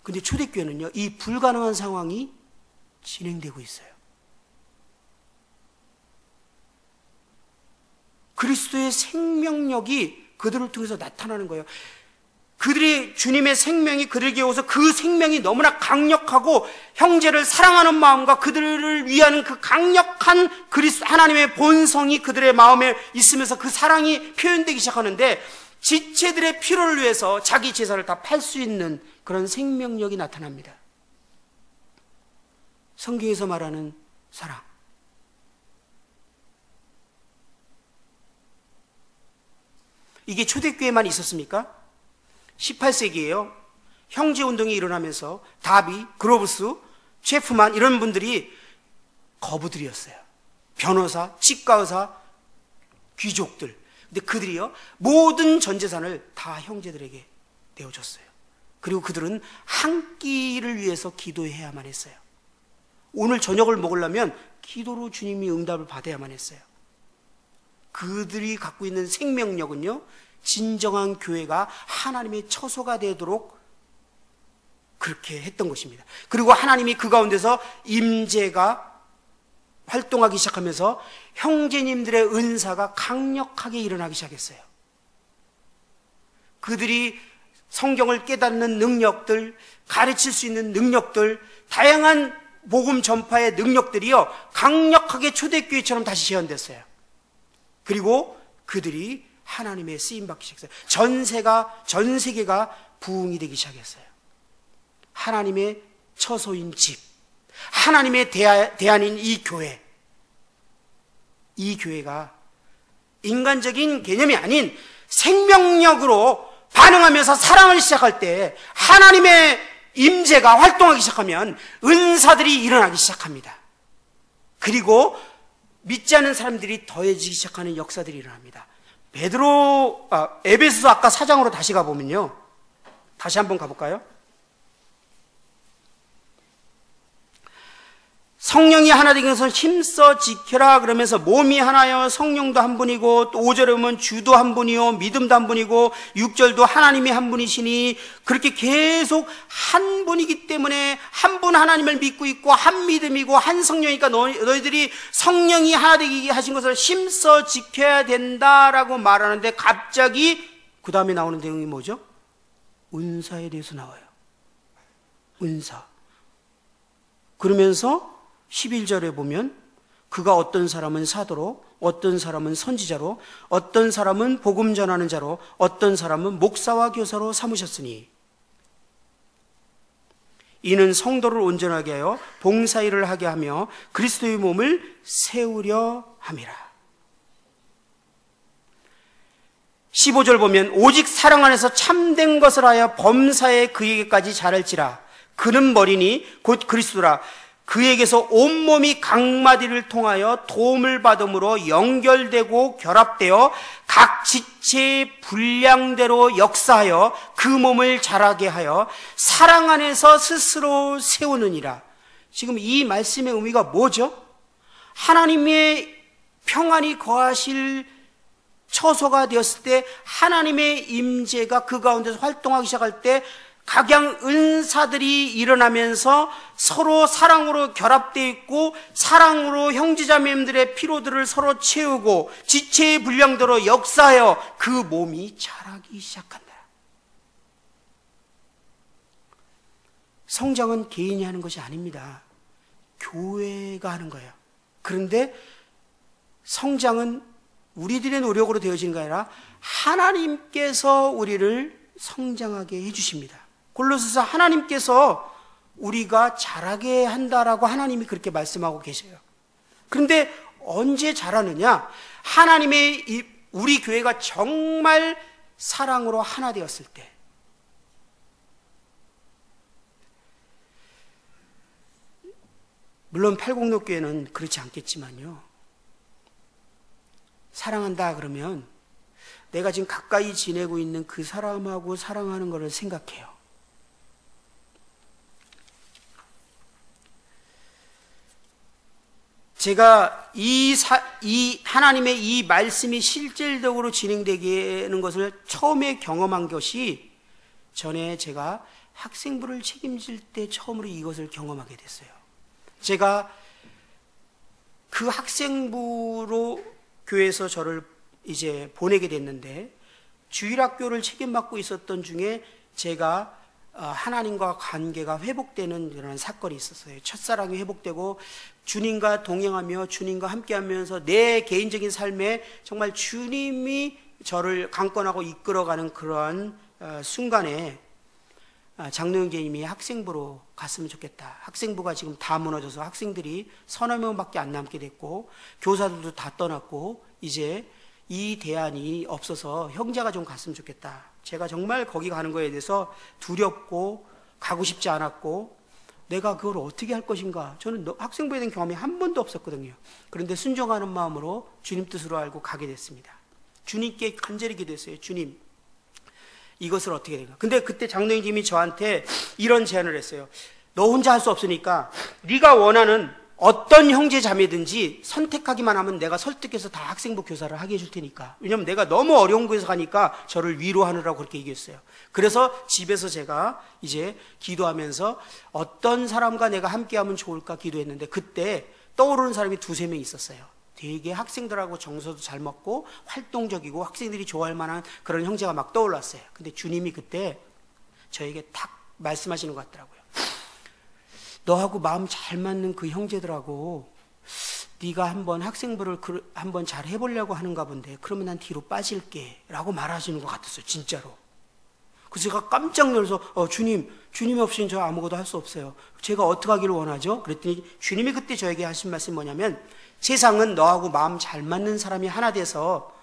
근데 초대교회는요, 이 불가능한 상황이 진행되고 있어요. 그리스도의 생명력이 그들을 통해서 나타나는 거예요. 그들의 주님의 생명이 그들에게 오서 그 생명이 너무나 강력하고 형제를 사랑하는 마음과 그들을 위하는 그 강력한 그리스도 하나님의 본성이 그들의 마음에 있으면서 그 사랑이 표현되기 시작하는데, 지체들의 필요를 위해서 자기 재산을 다 팔 수 있는 그런 생명력이 나타납니다. 성경에서 말하는 사랑. 이게 초대교회만 있었습니까? 18세기에요. 형제운동이 일어나면서 다비, 그로브스, 체프만 이런 분들이 거부들이었어요. 변호사, 치과의사, 귀족들. 근데 그들이요, 모든 전 재산을 다 형제들에게 내어줬어요. 그리고 그들은 한 끼를 위해서 기도해야만 했어요. 오늘 저녁을 먹으려면 기도로 주님이 응답을 받아야만 했어요. 그들이 갖고 있는 생명력은요, 진정한 교회가 하나님의 처소가 되도록 그렇게 했던 것입니다. 그리고 하나님이 그 가운데서 임재가 활동하기 시작하면서 형제님들의 은사가 강력하게 일어나기 시작했어요. 그들이 성경을 깨닫는 능력들, 가르칠 수 있는 능력들, 다양한 복음 전파의 능력들이요, 강력하게 초대교회처럼 다시 재현됐어요. 그리고 그들이 하나님의 쓰임받기 시작했어요. 전 세계가 부흥이 되기 시작했어요. 하나님의 처소인 집, 하나님의 대안인 이 교회, 이 교회가 인간적인 개념이 아닌 생명력으로 반응하면서 사랑을 시작할 때 하나님의 임재가 활동하기 시작하면 은사들이 일어나기 시작합니다. 그리고 믿지 않는 사람들이 더해지기 시작하는 역사들이 일어납니다. 에베소서 아까 4장으로 다시 가보면요, 다시 한번 가볼까요? 성령이 하나 되기 위해서 힘써 지켜라 그러면서 몸이 하나요, 성령도 한 분이고, 또 5절에 보면 주도 한 분이요, 믿음도 한 분이고, 6절도 하나님이 한 분이시니, 그렇게 계속 한 분이기 때문에 한 분 하나님을 믿고 있고 한 믿음이고 한 성령이니까 너희들이 성령이 하나 되게 하신 것을 힘써 지켜야 된다라고 말하는데, 갑자기 그 다음에 나오는 내용이 뭐죠? 은사에 대해서 나와요. 은사. 그러면서 11절에 보면 그가 어떤 사람은 사도로, 어떤 사람은 선지자로, 어떤 사람은 복음 전하는 자로, 어떤 사람은 목사와 교사로 삼으셨으니 이는 성도를 온전하게 하여 봉사일을 하게 하며 그리스도의 몸을 세우려 함이라. 15절 보면 오직 사랑 안에서 참된 것을 하여 범사에 그에게까지 자랄지라. 그는 머리니 곧 그리스도라. 그에게서 온몸이 각마디를 통하여 도움을 받음으로 연결되고 결합되어 각 지체의 분량대로 역사하여 그 몸을 자라게 하여 사랑 안에서 스스로 세우느니라. 지금 이 말씀의 의미가 뭐죠? 하나님의 평안이 거하실 처소가 되었을 때, 하나님의 임재가 그 가운데서 활동하기 시작할 때 각양 은사들이 일어나면서 서로 사랑으로 결합되어 있고, 사랑으로 형제자매들의 피로들을 서로 채우고 지체의 분량대로 역사하여 그 몸이 자라기 시작한다. 성장은 개인이 하는 것이 아닙니다. 교회가 하는 거예요. 그런데 성장은 우리들의 노력으로 되어지는 게 아니라 하나님께서 우리를 성장하게 해주십니다. 골로새서 하나님께서 우리가 자라게 한다라고 하나님이 그렇게 말씀하고 계세요. 그런데 언제 자라느냐? 우리 교회가 정말 사랑으로 하나 되었을 때, 물론 팔공로교회는 그렇지 않겠지만요. 사랑한다 그러면 내가 지금 가까이 지내고 있는 그 사람하고 사랑하는 것을 생각해요. 제가 이 하나님의 이 말씀이 실질적으로 진행되게 하는 것을 처음에 경험한 것이 전에 제가 학생부를 책임질 때 처음으로 이것을 경험하게 됐어요. 제가 그 학생부로 교회에서 저를 이제 보내게 됐는데 주일학교를 책임맡고 있었던 중에 제가 하나님과 관계가 회복되는 이런 사건이 있었어요. 첫사랑이 회복되고 주님과 동행하며 주님과 함께하면서 내 개인적인 삶에 정말 주님이 저를 강권하고 이끌어가는 그런 순간에 장로형제님이 학생부로 갔으면 좋겠다. 학생부가 지금 다 무너져서 학생들이 서너 명밖에 안 남게 됐고 교사들도 다 떠났고 이제 이 대안이 없어서 형제가 좀 갔으면 좋겠다. 제가 정말 거기 가는 거에 대해서 두렵고 가고 싶지 않았고 내가 그걸 어떻게 할 것인가. 저는 학생부에 대한 경험이 한 번도 없었거든요. 그런데 순종하는 마음으로 주님 뜻으로 알고 가게 됐습니다. 주님께 간절히 기도했어요. 주님, 이것을 어떻게 될까. 근데 그때 장로님이 저한테 이런 제안을 했어요. 너 혼자 할 수 없으니까 네가 원하는 어떤 형제 자매든지 선택하기만 하면 내가 설득해서 다 학생부 교사를 하게 해줄 테니까. 왜냐면 내가 너무 어려운 곳에서 가니까 저를 위로하느라고 그렇게 얘기했어요. 그래서 집에서 제가 이제 기도하면서 어떤 사람과 내가 함께하면 좋을까 기도했는데 그때 떠오르는 사람이 두세 명 있었어요. 되게 학생들하고 정서도 잘 맞고 활동적이고 학생들이 좋아할 만한 그런 형제가 막 떠올랐어요. 근데 주님이 그때 저에게 탁 말씀하시는 것 같더라고요. 너하고 마음 잘 맞는 그 형제들하고 네가 한번 학생부를 한번 잘 해보려고 하는가 본데 그러면 난 뒤로 빠질게 라고 말하시는 것 같았어요. 진짜로. 그래서 제가 깜짝 놀라서 주님 없이는 저 아무것도 할 수 없어요. 제가 어떻게 하기를 원하죠? 그랬더니 주님이 그때 저에게 하신 말씀이 뭐냐면 세상은 너하고 마음 잘 맞는 사람이 하나 돼서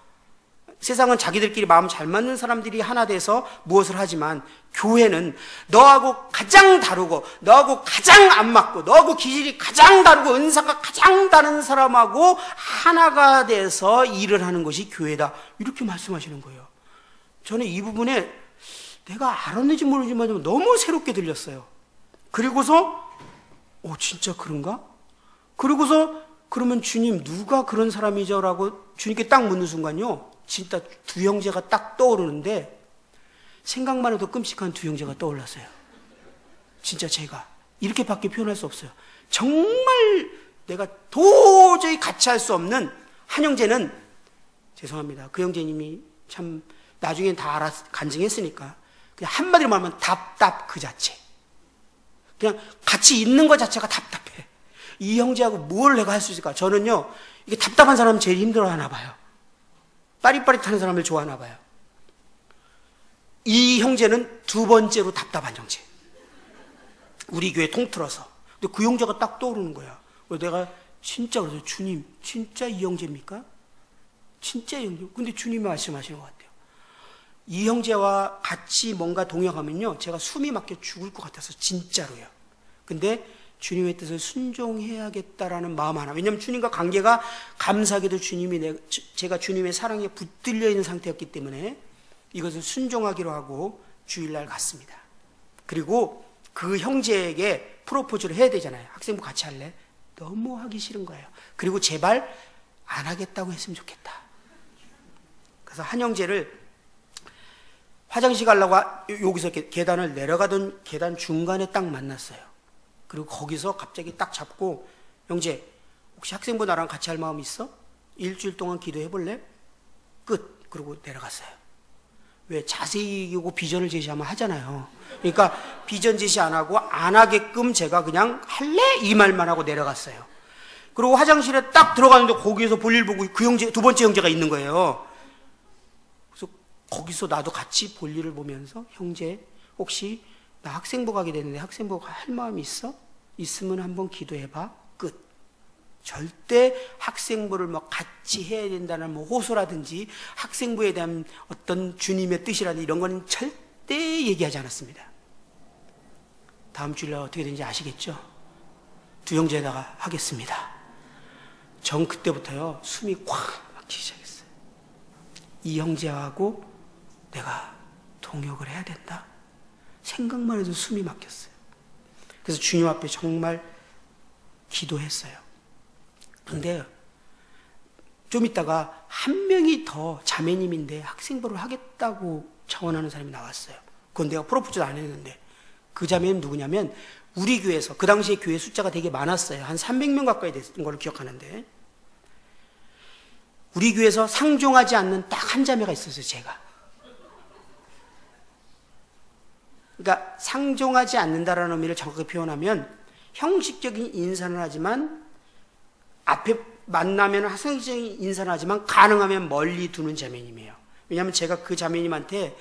세상은 자기들끼리 마음 잘 맞는 사람들이 하나 돼서 무엇을 하지만 교회는 너하고 가장 다르고 너하고 가장 안 맞고 너하고 기질이 가장 다르고 은사가 가장 다른 사람하고 하나가 돼서 일을 하는 것이 교회다. 이렇게 말씀하시는 거예요. 저는 이 부분에 내가 알았는지 모르지만 너무 새롭게 들렸어요. 그리고서 진짜 그런가? 그리고서 그러면 주님 누가 그런 사람이죠? 라고 주님께 딱 묻는 순간요. 진짜 두 형제가 딱 떠오르는데 생각만 해도 끔찍한 두 형제가 떠올랐어요. 진짜 제가 이렇게밖에 표현할 수 없어요. 정말 내가 도저히 같이 할 수 없는 한 형제는 죄송합니다. 그 형제님이 참 나중엔 다 간증했으니까 그냥 한마디로 말하면 답답 그 자체. 그냥 같이 있는 것 자체가 답답해. 이 형제하고 뭘 내가 할 수 있을까? 저는요 이게 답답한 사람 제일 힘들어하나 봐요. 빠릿빠릿하는 사람을 좋아하나 봐요. 이 형제는 두 번째로 답답한 형제. 우리 교회 통틀어서. 근데 그 형제가 딱 떠오르는 거야. 내가 진짜 그래서 주님, 진짜 이 형제입니까? 진짜 이 형제. 근데 주님이 말씀하시는 것 같아요. 이 형제와 같이 뭔가 동역하면요, 제가 숨이 막혀 죽을 것 같아서 진짜로요. 근데 주님의 뜻을 순종해야겠다라는 마음 하나. 왜냐하면 주님과 관계가 감사하게도 제가 주님의 사랑에 붙들려 있는 상태였기 때문에 이것을 순종하기로 하고 주일날 갔습니다. 그리고 그 형제에게 프로포즈를 해야 되잖아요. 학생부 같이 할래? 너무 하기 싫은 거예요. 그리고 제발 안 하겠다고 했으면 좋겠다. 그래서 한 형제를 화장실 가려고 여기서 이렇게 계단을 내려가던 계단 중간에 딱 만났어요. 그리고 거기서 갑자기 딱 잡고 형제 혹시 학생부 나랑 같이 할 마음 있어? 일주일 동안 기도해 볼래? 끝. 그러고 내려갔어요. 왜 자세히 얘기하고 비전을 제시하면 하잖아요. 그러니까 비전 제시 안 하고 안 하게끔 제가 그냥 할래? 이 말만 하고 내려갔어요. 그리고 화장실에 딱 들어가는데 거기에서 볼일 보고 그 형제 두 번째 형제가 있는 거예요. 그래서 거기서 나도 같이 볼일을 보면서 형제 혹시 나 학생부 가게 되는데 학생부 할 마음이 있어? 있으면 한번 기도해봐. 끝. 절대 학생부를 뭐 같이 해야 된다는 뭐 호소라든지 학생부에 대한 어떤 주님의 뜻이라든지 이런 거는 절대 얘기하지 않았습니다. 다음 주일날 어떻게 되는지 아시겠죠? 두 형제에다가 하겠습니다. 전 그때부터요 숨이 콱 막히기 시작했어요. 이 형제하고 내가 동역을 해야 된다 생각만 해도 숨이 막혔어요. 그래서 주님 앞에 정말 기도했어요. 그런데 좀 있다가 한 명이 더 자매님인데 학생부를 하겠다고 자원하는 사람이 나왔어요. 그건 내가 프로포즈도 안 했는데, 그 자매님 누구냐면 우리 교회에서, 그 당시에 교회 숫자가 되게 많았어요. 한 300명 가까이 됐던 걸로 기억하는데, 우리 교회에서 상종하지 않는 딱 한 자매가 있었어요. 제가. 그러니까 상종하지 않는다라는 의미를 정확하게 표현하면 형식적인 인사는 하지만 앞에 만나면 학생적인 인사는 하지만 가능하면 멀리 두는 자매님이에요. 왜냐하면 제가 그 자매님한테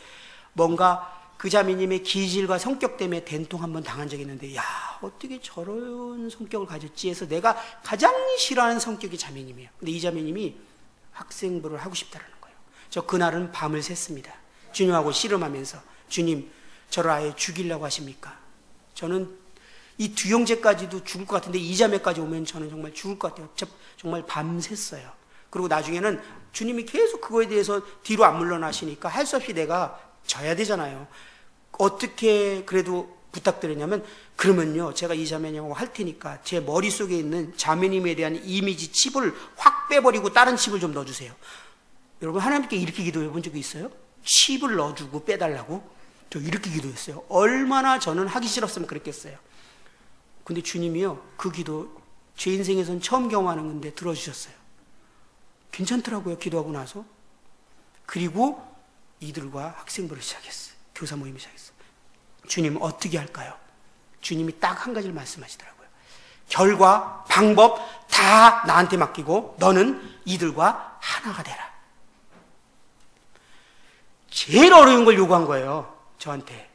뭔가 그 자매님의 기질과 성격 때문에 된통 한번 당한 적이 있는데, 야 어떻게 저런 성격을 가졌지 해서 내가 가장 싫어하는 성격이 자매님이에요. 근데 이 자매님이 학생부를 하고 싶다는 거예요. 저 그날은 밤을 샜습니다. 주님하고 씨름하면서, 주님 저를 아예 죽이려고 하십니까? 저는 이 두 형제까지도 죽을 것 같은데 이 자매까지 오면 저는 정말 죽을 것 같아요. 정말 밤샜어요. 그리고 나중에는 주님이 계속 그거에 대해서 뒤로 안 물러나시니까 할 수 없이 내가 져야 되잖아요. 어떻게 그래도 부탁드렸냐면, 그러면요 제가 이 자매님하고 할 테니까 제 머릿속에 있는 자매님에 대한 이미지 칩을 확 빼버리고 다른 칩을 좀 넣어주세요. 여러분 하나님께 이렇게 기도해 본 적이 있어요? 칩을 넣어주고 빼달라고? 저 이렇게 기도했어요. 얼마나 저는 하기 싫었으면 그랬겠어요. 근데 주님이요 그 기도 제 인생에선 처음 경험하는 건데 들어주셨어요. 괜찮더라고요. 기도하고 나서. 그리고 이들과 학생부를 시작했어요. 교사 모임을 시작했어요. 주님 어떻게 할까요? 주님이 딱 한 가지를 말씀하시더라고요. 결과, 방법 다 나한테 맡기고 너는 이들과 하나가 되라. 제일 어려운 걸 요구한 거예요. 저한테.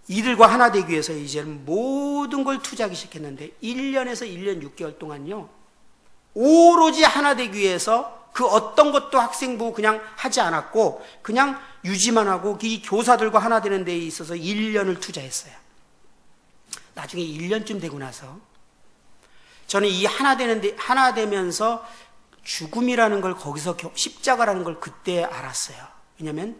이들과 하나 되기 위해서 이제는 모든 걸 투자하기 시작했는데 1년에서 1년 6개월 동안요 오로지 하나 되기 위해서 그 어떤 것도 학생부 그냥 하지 않았고 그냥 유지만 하고 이 교사들과 하나 되는 데에 있어서 1년을 투자했어요. 나중에 1년쯤 되고 나서 저는 이 하나 되면서 죽음이라는 걸 거기서 십자가라는 걸 그때 알았어요. 왜냐하면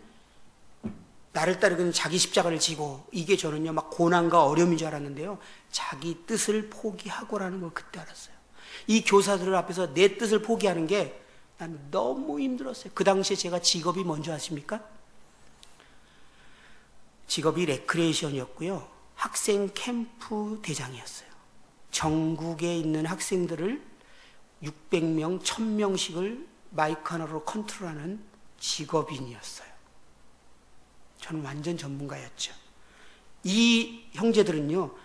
나를 따르는 자기 십자가를 지고, 이게 저는요 막 고난과 어려움인 줄 알았는데요 자기 뜻을 포기하고라는 걸 그때 알았어요. 이 교사들 앞에서 내 뜻을 포기하는 게 난 너무 힘들었어요. 그 당시에 제가 직업이 뭔지 아십니까? 직업이 레크레이션이었고요 학생 캠프 대장이었어요. 전국에 있는 학생들을 600명, 1000명씩을 마이크 하나로 컨트롤하는 직업인이었어요. 저는 완전 전문가였죠. 이 형제들은요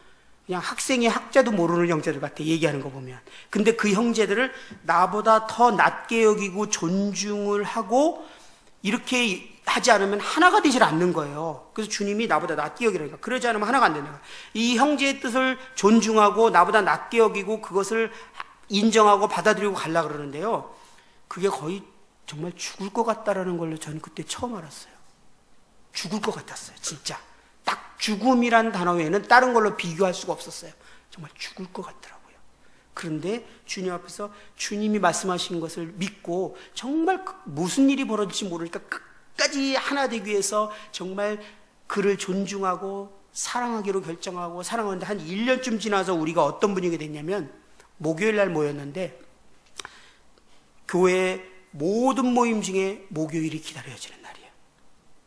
그냥 학생의 학자도 모르는 형제들 같아, 얘기하는 거 보면. 근데 그 형제들을 나보다 더 낮게 여기고 존중을 하고 이렇게 하지 않으면 하나가 되질 않는 거예요. 그래서 주님이 나보다 낮게 여기라니까. 그러지 않으면 하나가 안 된다. 이 형제의 뜻을 존중하고 나보다 낮게 여기고 그것을 인정하고 받아들이고 가려고 그러는데요 그게 거의 정말 죽을 것 같다라는 걸로 저는 그때 처음 알았어요. 죽을 것 같았어요. 진짜 딱 죽음이란 단어 외에는 다른 걸로 비교할 수가 없었어요. 정말 죽을 것 같더라고요. 그런데 주님 앞에서 주님이 말씀하신 것을 믿고 정말 무슨 일이 벌어질지 모르니까 끝까지 하나 되기 위해서 정말 그를 존중하고 사랑하기로 결정하고 사랑하는데, 한 1년쯤 지나서 우리가 어떤 분위기가 됐냐면, 목요일 날 모였는데 교회 모든 모임 중에 목요일이 기다려지는 날이에요.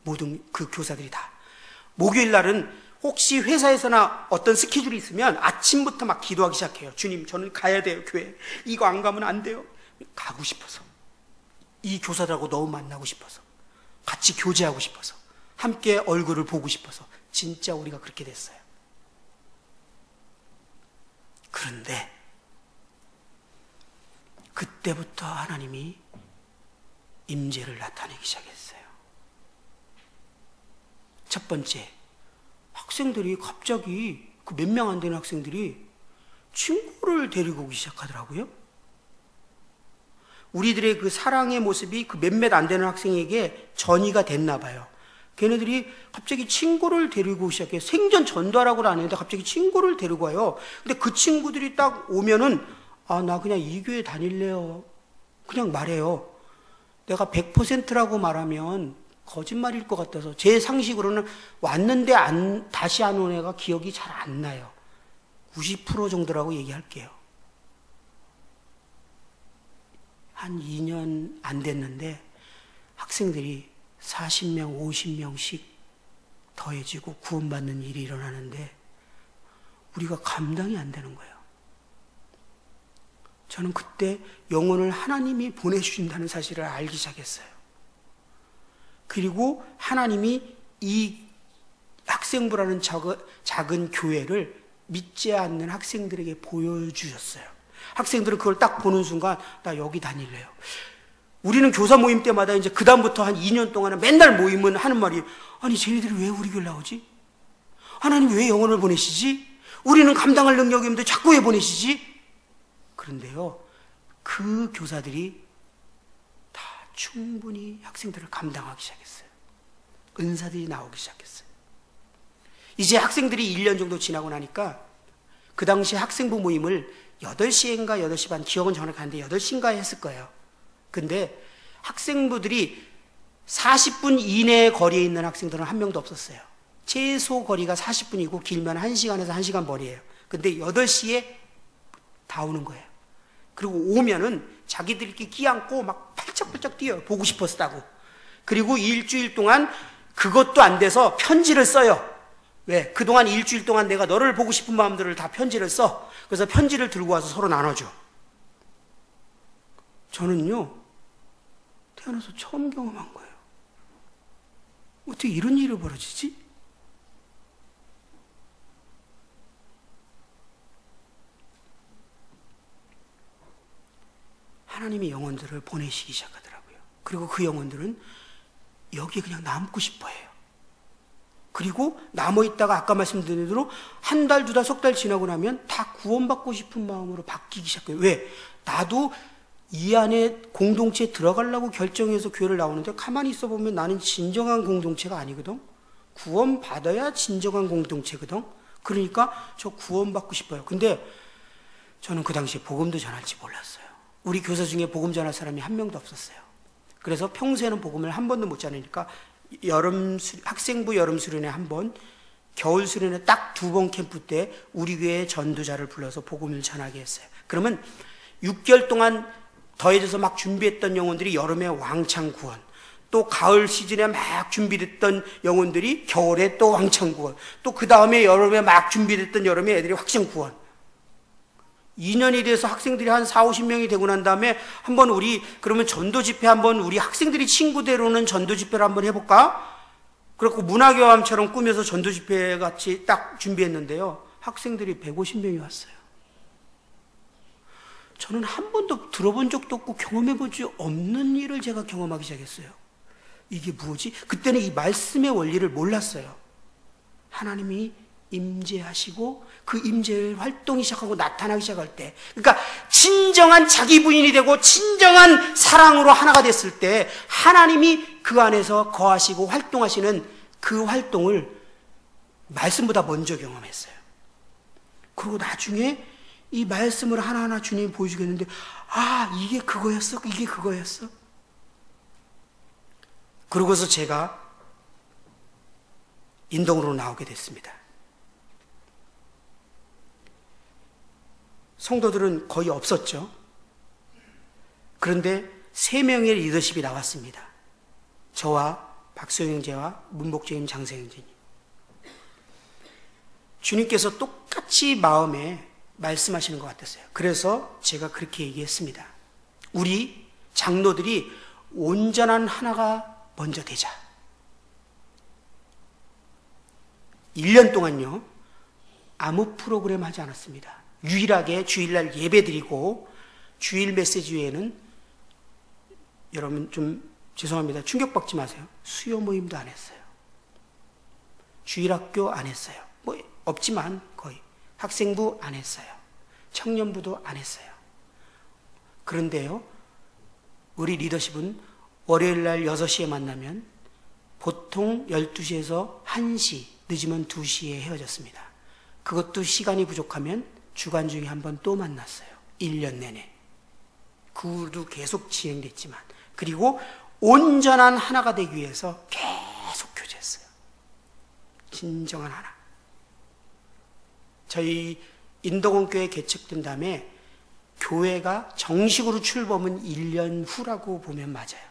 모든 그 교사들이 다. 목요일 날은 혹시 회사에서나 어떤 스케줄이 있으면 아침부터 막 기도하기 시작해요. 주님 저는 가야 돼요. 교회 이거 안 가면 안 돼요. 가고 싶어서, 이 교사들하고 너무 만나고 싶어서, 같이 교제하고 싶어서, 함께 얼굴을 보고 싶어서. 진짜 우리가 그렇게 됐어요. 그런데 그때부터 하나님이 임재를 나타내기 시작했어요. 첫 번째, 학생들이 갑자기 그 몇 명 안 되는 학생들이 친구를 데리고 오기 시작하더라고요. 우리들의 그 사랑의 모습이 그 몇몇 안 되는 학생에게 전이가 됐나 봐요. 걔네들이 갑자기 친구를 데리고 시작해요. 생전 전도하라고는 안 했는데 갑자기 친구를 데리고 와요. 근데 그 친구들이 딱 오면은 나 그냥 이 교회 다닐래요. 그냥 말해요. 내가 100%라고 말하면 거짓말일 것 같아서 제 상식으로는 왔는데 다시 안 온 애가 기억이 잘 안 나요. 90% 정도라고 얘기할게요. 한 2년 안 됐는데 학생들이 40명, 50명씩 더해지고 구원받는 일이 일어나는데 우리가 감당이 안 되는 거예요. 저는 그때 영혼을 하나님이 보내주신다는 사실을 알기 시작했어요. 그리고 하나님이 이 학생부라는 작은 교회를 믿지 않는 학생들에게 보여주셨어요. 학생들은 그걸 딱 보는 순간 나 여기 다닐래요. 우리는 교사 모임 때마다 이제 그 다음부터 한 2년 동안은 맨날 모임은 하는 말이 아니 쟤네들이 왜 우리 교회 나오지? 하나님 왜 영혼을 보내시지? 우리는 감당할 능력이 없는데 자꾸 왜 보내시지? 그런데요, 그 교사들이 다 충분히 학생들을 감당하기 시작했어요. 은사들이 나오기 시작했어요. 이제 학생들이 1년 정도 지나고 나니까 그 당시 학생부 모임을 8시인가 8시 반, 기억은 정확히 안 나는데 8시인가 했을 거예요. 근데 학생부들이 40분 이내의 거리에 있는 학생들은 한 명도 없었어요. 최소 거리가 40분이고 길면 1시간에서 1시간 거리예요. 근데 8시에 다 오는 거예요. 그리고 오면은 자기들끼리 끼안고 막 팔짝팔짝 뛰어요. 보고 싶었다고. 그리고 일주일 동안 그것도 안 돼서 편지를 써요. 왜? 그동안 일주일 동안 내가 너를 보고 싶은 마음들을 다 편지를 써. 그래서 편지를 들고 와서 서로 나눠줘. 저는요, 태어나서 처음 경험한 거예요. 어떻게 이런 일이 벌어지지? 하나님이 영혼들을 보내시기 시작하더라고요. 그리고 그 영혼들은 여기에 그냥 남고 싶어 해요. 그리고 남아있다가 아까 말씀드린 대로 한 달, 2달, 석 달 지나고 나면 다 구원받고 싶은 마음으로 바뀌기 시작해요. 왜? 나도 이 안에 공동체에 들어가려고 결정해서 교회를 나오는데 가만히 있어 보면 나는 진정한 공동체가 아니거든. 구원받아야 진정한 공동체거든. 그러니까 저 구원받고 싶어요. 근데 저는 그 당시에 복음도 전할지 몰랐어요. 우리 교사 중에 복음 전할 사람이 한 명도 없었어요. 그래서 평소에는 복음을 한 번도 못 전하니까 학생부 여름 수련회 한 번, 겨울 수련회 딱 2번 캠프 때 우리 교회 전도자를 불러서 복음을 전하게 했어요. 그러면 6개월 동안 더해져서 막 준비했던 영혼들이 여름에 왕창 구원, 또 가을 시즌에 막 준비됐던 영혼들이 겨울에 또 왕창 구원, 또 그 다음에 여름에 막 준비됐던 여름에 애들이 확정 구원. 2년이 돼서 학생들이 한 4, 50명이 되고 난 다음에 한번 그러면 전도 집회 한번 우리 학생들이 친구대로는 전도 집회를 한번 해볼까? 그렇고 문화교감처럼 꾸며서 전도 집회 같이 딱 준비했는데요. 학생들이 150명이 왔어요. 저는 한 번도 들어본 적도 없고 경험해본 적 없는 일을 제가 경험하기 시작했어요. 이게 뭐지? 그때는 이 말씀의 원리를 몰랐어요. 하나님이 임재하시고 그 임재를 활동이 시작하고 나타나기 시작할 때, 그러니까 진정한 자기 부인이 되고 진정한 사랑으로 하나가 됐을 때 하나님이 그 안에서 거하시고 활동하시는 그 활동을 말씀보다 먼저 경험했어요. 그리고 나중에 이 말씀을 하나하나 주님이 보여주겠는데 이게 그거였어? 이게 그거였어? 그러고서 제가 인동으로 나오게 됐습니다. 성도들은 거의 없었죠. 그런데 3명의 리더십이 나왔습니다. 저와 박소영 형제와 문복재님, 장세 형제님. 주님께서 똑같이 마음에 말씀하시는 것 같았어요. 그래서 제가 그렇게 얘기했습니다. 우리 장로들이 온전한 하나가 먼저 되자. 1년 동안요, 아무 프로그램 하지 않았습니다. 유일하게 주일날 예배 드리고 주일 메시지 외에는, 여러분 좀 죄송합니다. 충격받지 마세요. 수요 모임도 안 했어요. 주일학교 안 했어요. 뭐 없지만 거의. 학생부 안 했어요. 청년부도 안 했어요. 그런데요, 우리 리더십은 월요일날 6시에 만나면 보통 12시에서 1시, 늦으면 2시에 헤어졌습니다. 그것도 시간이 부족하면 주간 중에 한 번 또 만났어요. 1년 내내. 그 후로도 계속 진행됐지만, 그리고 온전한 하나가 되기 위해서 계속 교제했어요. 진정한 하나. 저희 인도공교회 개척된 다음에 교회가 정식으로 출범은 1년 후라고 보면 맞아요.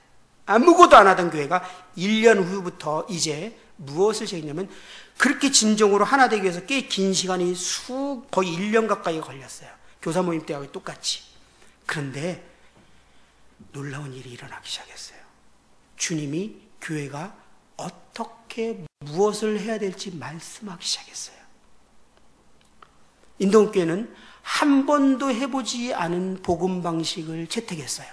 아무것도 안 하던 교회가 1년 후부터 이제 무엇을 ചെയ്യു냐면 그렇게 진정으로 하나 되기 위해서 꽤 긴 시간이 거의 1년 가까이 걸렸어요. 교사 모임 때하고 똑같이. 그런데 놀라운 일이 일어나기 시작했어요. 주님이 교회가 어떻게 무엇을 해야 될지 말씀하기 시작했어요. 인도교회는 한 번도 해보지 않은 복음 방식을 채택했어요.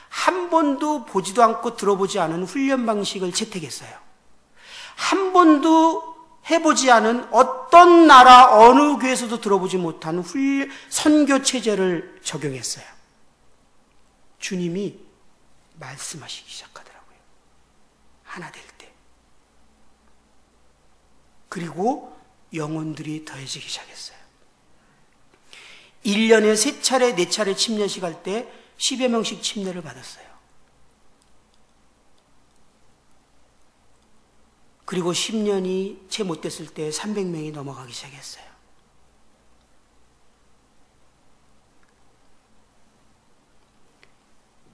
한 번도 보지도 않고 들어보지 않은 훈련 방식을 채택했어요. 한 번도 해보지 않은 어떤 나라 어느 교회에서도 들어보지 못한 선교 체제를 적용했어요. 주님이 말씀하시기 시작하더라고요. 하나 될 때. 그리고 영혼들이 더해지기 시작했어요. 1년에 3차례, 4차례 침례식 할 때 10여 명씩 침례를 받았어요. 그리고 10년이 채 못 됐을 때 300명이 넘어가기 시작했어요.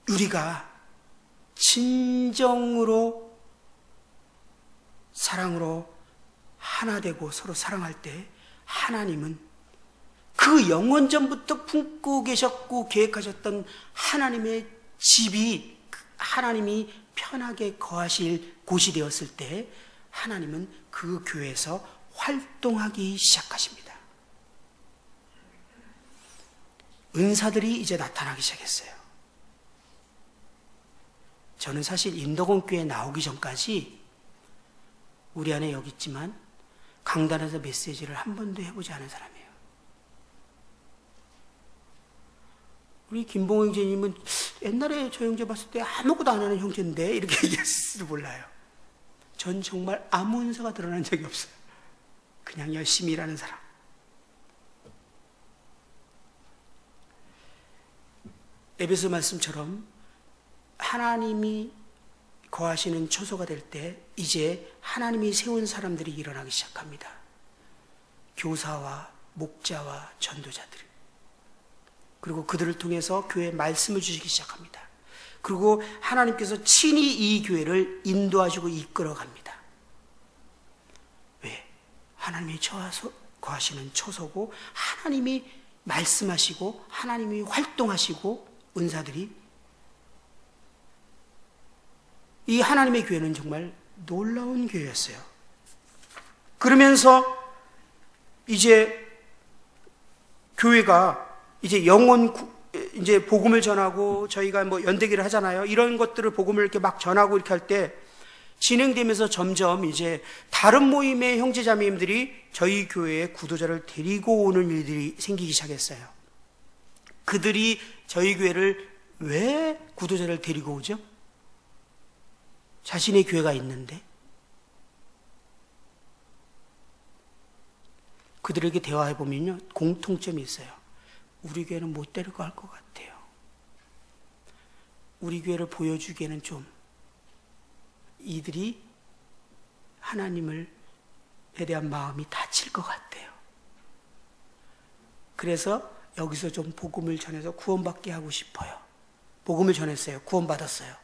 우리가 진정으로 사랑으로 하나 되고 서로 사랑할 때 하나님은 그 영원전부터 품고 계셨고 계획하셨던 하나님의 집이 하나님이 편하게 거하실 곳이 되었을 때 하나님은 그 교회에서 활동하기 시작하십니다. 은사들이 이제 나타나기 시작했어요. 저는 사실 인도공교회에 나오기 전까지 우리 안에 여기 있지만 강단에서 메시지를 한 번도 해보지 않은 사람이에요. 우리 김봉호 형제님은 옛날에 저 형제 봤을 때 아무것도 안 하는 형제인데 이렇게 얘기했을지도 몰라요. 전 정말 아무 은사가 드러난 적이 없어요. 그냥 열심히 일하는 사람. 에베소 말씀처럼 하나님이 거하시는 처소가 될 때 이제 하나님이 세운 사람들이 일어나기 시작합니다. 교사와 목자와 전도자들. 그리고 그들을 통해서 교회에 말씀을 주시기 시작합니다. 그리고 하나님께서 친히 이 교회를 인도하시고 이끌어갑니다. 왜? 하나님이 거하시는 처소고 하나님이 말씀하시고 하나님이 활동하시고 은사들이 이 하나님의 교회는 정말 놀라운 교회였어요. 그러면서 이제 교회가 이제 이제 복음을 전하고 저희가 뭐 연대기를 하잖아요. 이런 것들을 복음을 이렇게 막 전하고 이렇게 할 때 진행되면서 점점 이제 다른 모임의 형제자매님들이 저희 교회에 구도자를 데리고 오는 일들이 생기기 시작했어요. 그들이 저희 교회를 왜 구도자를 데리고 오죠? 자신의 교회가 있는데 그들에게 대화해 보면요 공통점이 있어요. 우리 교회는 못 데리고 갈 것 같아요. 우리 교회를 보여주기에는 좀 이들이 하나님에 대한 마음이 다칠 것 같아요. 그래서 여기서 좀 복음을 전해서 구원받게 하고 싶어요. 복음을 전했어요. 구원받았어요.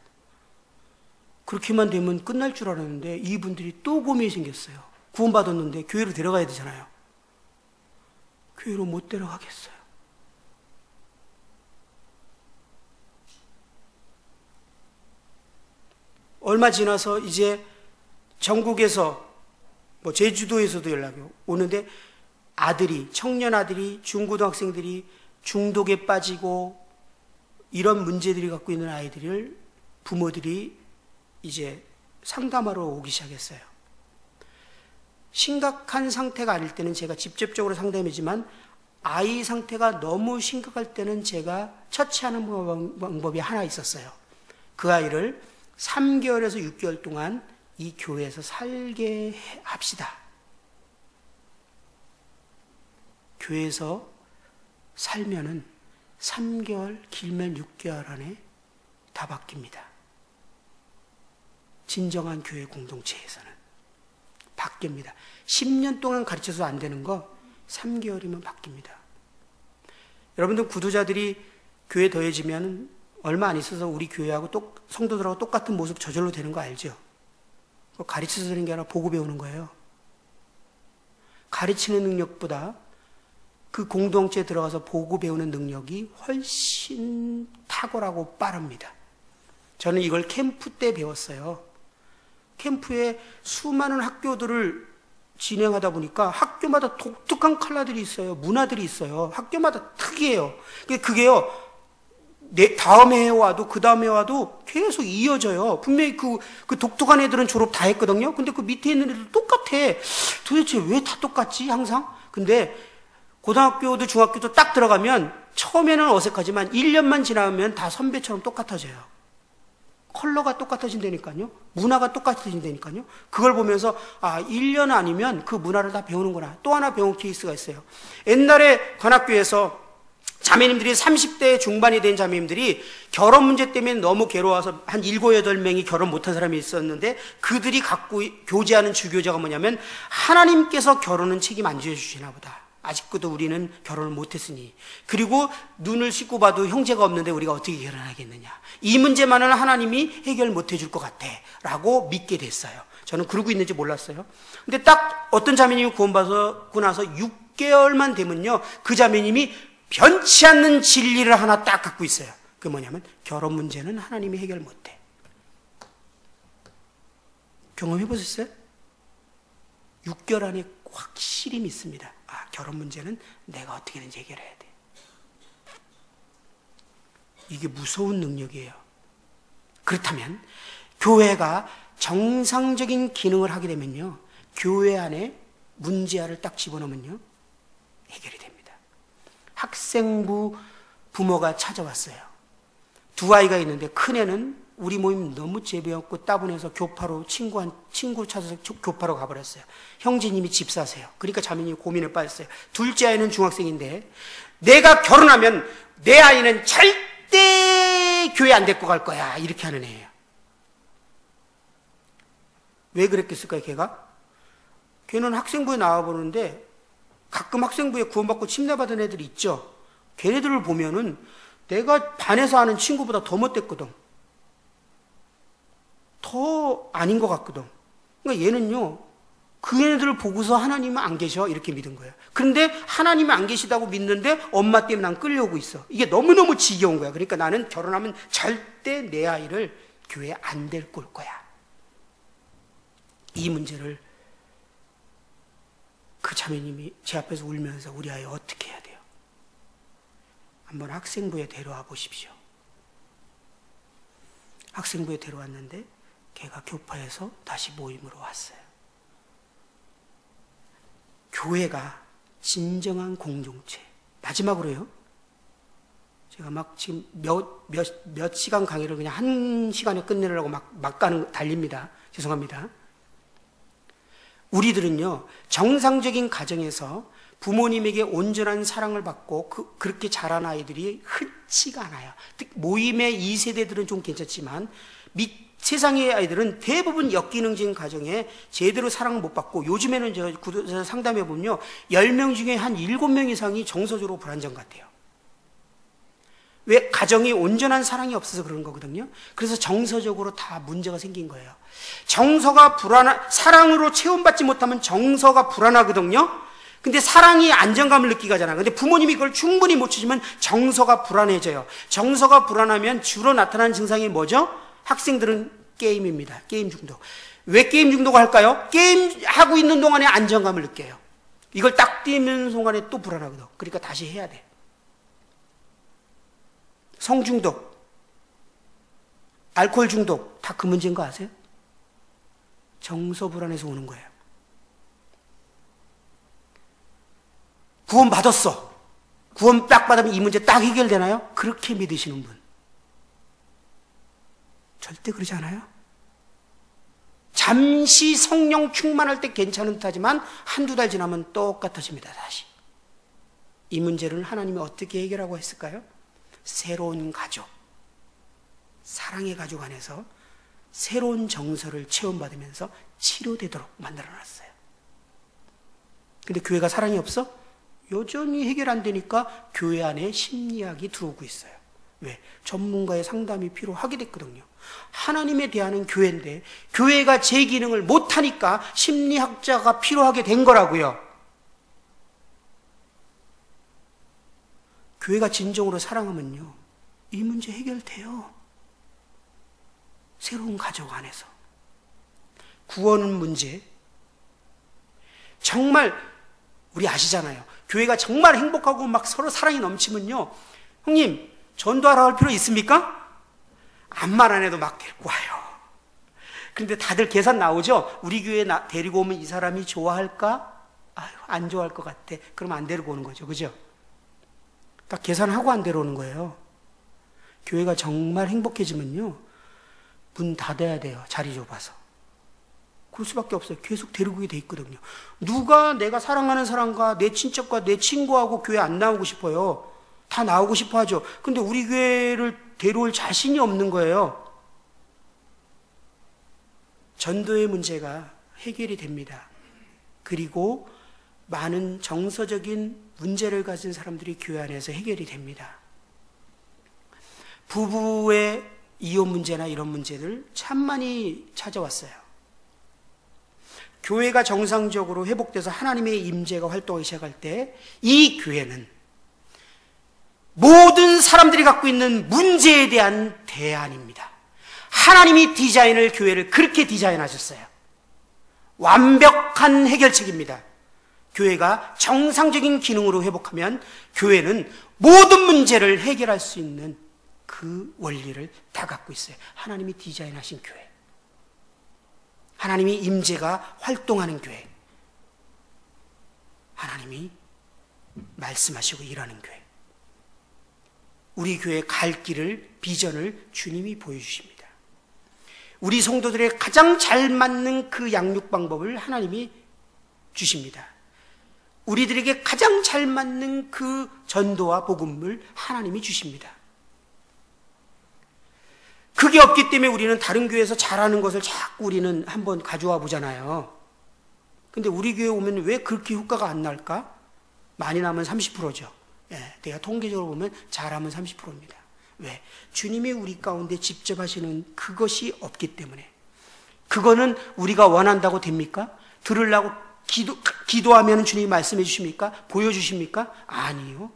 그렇게만 되면 끝날 줄 알았는데 이분들이 또 고민이 생겼어요. 구원받았는데 교회로 데려가야 되잖아요. 교회로 못 데려가겠어요. 얼마 지나서 이제 전국에서 뭐 제주도에서도 연락이 오는데 청년 아들이 중고등학생들이 중독에 빠지고 이런 문제들이 갖고 있는 아이들을 부모들이 이제 상담하러 오기 시작했어요. 심각한 상태가 아닐 때는 제가 직접적으로 상담이지만 아이 상태가 너무 심각할 때는 제가 처치하는 방법이 하나 있었어요. 그 아이를 3개월에서 6개월 동안 이 교회에서 살게 합시다. 교회에서 살면은 3개월, 길면 6개월 안에 다 바뀝니다. 진정한 교회 공동체에서는 바뀝니다. 10년 동안 가르쳐서 안 되는 거 3개월이면 바뀝니다. 여러분들 구도자들이 교회 더해지면 얼마 안 있어서 우리 교회하고 성도들하고 똑같은 모습 저절로 되는 거 알죠? 가르쳐서 되는 게 아니라 보고 배우는 거예요. 가르치는 능력보다 그 공동체에 들어가서 보고 배우는 능력이 훨씬 탁월하고 빠릅니다. 저는 이걸 캠프 때 배웠어요. 캠프에 수많은 학교들을 진행하다 보니까 학교마다 독특한 컬러들이 있어요. 문화들이 있어요. 학교마다 특이해요. 그게요, 다음 해에 와도 그 다음에 와도 계속 이어져요. 분명히 그 독특한 애들은 졸업 다 했거든요. 근데 그 밑에 있는 애들 똑같아. 도대체 왜 다 똑같지, 항상? 근데 고등학교도 중학교도 딱 들어가면 처음에는 어색하지만 1년만 지나면 다 선배처럼 똑같아져요. 컬러가 똑같아진다니까요. 문화가 똑같아진다니까요. 그걸 보면서 1년 아니면 그 문화를 다 배우는구나. 또 하나 배운 케이스가 있어요. 옛날에 관악교에서 자매님들이 30대 중반이 된 자매님들이 결혼 문제 때문에 너무 괴로워서 한 7, 8명이 결혼 못한 사람이 있었는데 그들이 갖고 교제하는 주교자가 뭐냐면 하나님께서 결혼은 책임 안 져주시나 보다. 아직도 우리는 결혼을 못했으니, 그리고 눈을 씻고 봐도 형제가 없는데 우리가 어떻게 결혼하겠느냐, 이 문제만은 하나님이 해결 못 해줄 것 같아 라고 믿게 됐어요. 저는 그러고 있는지 몰랐어요. 근데 딱 어떤 자매님이 구원받고 나서 6개월만 되면요, 그 자매님이 변치 않는 진리를 하나 딱 갖고 있어요. 그게 뭐냐면 결혼 문제는 하나님이 해결 못해. 경험해 보셨어요? 6개월 안에 확실히 믿습니다. 결혼 문제는 내가 어떻게든지 해결해야 돼. 이게 무서운 능력이에요. 그렇다면 교회가 정상적인 기능을 하게 되면요, 교회 안에 문제아를 딱 집어넣으면요, 해결이 됩니다. 학생부 부모가 찾아왔어요. 두 아이가 있는데 큰애는 우리 모임 너무 재미없고 따분해서 교파로 친구 찾아서 교파로 가버렸어요. 형제님이 집 사세요. 그러니까 자매님이 고민에 빠졌어요. 둘째 아이는 중학생인데 내가 결혼하면 내 아이는 절대 교회 안 데리고 갈 거야, 이렇게 하는 애예요. 왜 그랬겠을까요? 걔는 학생부에 나와보는데 가끔 학생부에 구원받고 침례받은 애들이 있죠. 걔네들을 보면은 내가 반에서 아는 친구보다 더 못됐거든. 더 아닌 것 같거든. 그러니까 얘는요, 그 애들을 보고서 하나님은 안 계셔 이렇게 믿은 거예요. 그런데 하나님이 안 계시다고 믿는데 엄마 때문에 난 끌려오고 있어. 이게 너무너무 지겨운 거야. 그러니까 나는 결혼하면 절대 내 아이를 교회에 안 데리고 올 거야. 이 문제를 그 자매님이 제 앞에서 울면서 우리 아이 어떻게 해야 돼요? 한번 학생부에 데려와 보십시오. 학생부에 데려왔는데 걔가 교파에서 다시 모임으로 왔어요. 교회가 진정한 공동체. 마지막으로요, 제가 막 지금 몇 시간 강의를 그냥 한 시간에 끝내려고 막 달립니다. 죄송합니다. 우리들은요, 정상적인 가정에서 부모님에게 온전한 사랑을 받고 그렇게 자란 아이들이 흔치가 않아요. 모임의 2세대들은 좀 괜찮지만 세상의 아이들은 대부분 역기능적인 가정에 제대로 사랑을 못 받고, 요즘에는 제가 구도자 상담해 보면요, 10명 중에 한 7명 이상이 정서적으로 불안정 같아요. 왜? 가정이 온전한 사랑이 없어서 그런 거거든요. 그래서 정서적으로 다 문제가 생긴 거예요. 사랑으로 체험받지 못하면 정서가 불안하거든요. 근데 사랑이 안정감을 느끼게 하잖아요. 근데 부모님이 그걸 충분히 못 주시면 정서가 불안해져요. 정서가 불안하면 주로 나타나는 증상이 뭐죠? 학생들은 게임입니다. 게임 중독. 왜 게임 중독을 할까요? 게임하고 있는 동안에 안정감을 느껴요. 이걸 딱 뛰는 순간에 또 불안하거든. 그러니까 다시 해야 돼. 성중독, 알코올 중독, 다 그 문제인 거 아세요? 정서 불안에서 오는 거예요. 구원 받았어. 구원 딱 받으면 이 문제 딱 해결되나요? 그렇게 믿으시는 분 절대 그러지 않아요? 잠시 성령 충만할 때 괜찮은 듯하지만 한두 달 지나면 똑같아집니다. 다시. 이 문제를 하나님이 어떻게 해결하고 했을까요? 새로운 가족, 사랑의 가족 안에서 새로운 정서를 체험받으면서 치료되도록 만들어놨어요. 근데 교회가 사랑이 없어? 여전히 해결 안 되니까 교회 안에 심리학이 들어오고 있어요. 왜? 전문가의 상담이 필요하게 됐거든요. 하나님에 대한 교회인데 교회가 제 기능을 못하니까 심리학자가 필요하게 된 거라고요. 교회가 진정으로 사랑하면요, 이 문제 해결돼요. 새로운 가족 안에서. 구원 문제. 정말 우리 아시잖아요. 교회가 정말 행복하고 막 서로 사랑이 넘치면요, 형님 전도하러 갈 필요 있습니까? 암만 안 해도 막 데리고 와요. 그런데 다들 계산 나오죠? 우리 교회 데리고 오면 이 사람이 좋아할까? 아유, 안 좋아할 것 같아. 그럼 안 데리고 오는 거죠. 그죠? 딱 계산하고 안 데려오는 거예요. 교회가 정말 행복해지면요, 문 닫아야 돼요. 자리 좁아서. 그럴 수밖에 없어요. 계속 데리고 오게 돼 있거든요. 누가 내가 사랑하는 사람과 내 친척과 내 친구하고 교회 안 나오고 싶어요? 다 나오고 싶어 하죠. 근데 우리 교회를 데려올 자신이 없는 거예요. 전도의 문제가 해결이 됩니다. 그리고 많은 정서적인 문제를 가진 사람들이 교회 안에서 해결이 됩니다. 부부의 이혼 문제나 이런 문제들 참 많이 찾아왔어요. 교회가 정상적으로 회복돼서 하나님의 임재가 활동하기 시작할 때 이 교회는 모든 사람들이 갖고 있는 문제에 대한 대안입니다. 하나님이 교회를 그렇게 디자인하셨어요. 완벽한 해결책입니다. 교회가 정상적인 기능으로 회복하면 교회는 모든 문제를 해결할 수 있는 그 원리를 다 갖고 있어요. 하나님이 디자인하신 교회. 하나님이 임재가 활동하는 교회. 하나님이 말씀하시고 일하는 교회. 우리 교회의 갈 길을, 비전을 주님이 보여주십니다. 우리 성도들의 가장 잘 맞는 그 양육 방법을 하나님이 주십니다. 우리들에게 가장 잘 맞는 그 전도와 복음을 하나님이 주십니다. 그게 없기 때문에 우리는 다른 교회에서 잘하는 것을 자꾸 우리는 한번 가져와 보잖아요. 근데 우리 교회 오면 왜 그렇게 효과가 안 날까? 많이 나면 30%죠. 예, 내가 통계적으로 보면 잘하면 30%입니다. 왜? 주님이 우리 가운데 직접 하시는 그것이 없기 때문에. 그거는 우리가 원한다고 됩니까? 들으려고 기도하면 주님이 말씀해 주십니까? 보여주십니까? 아니요.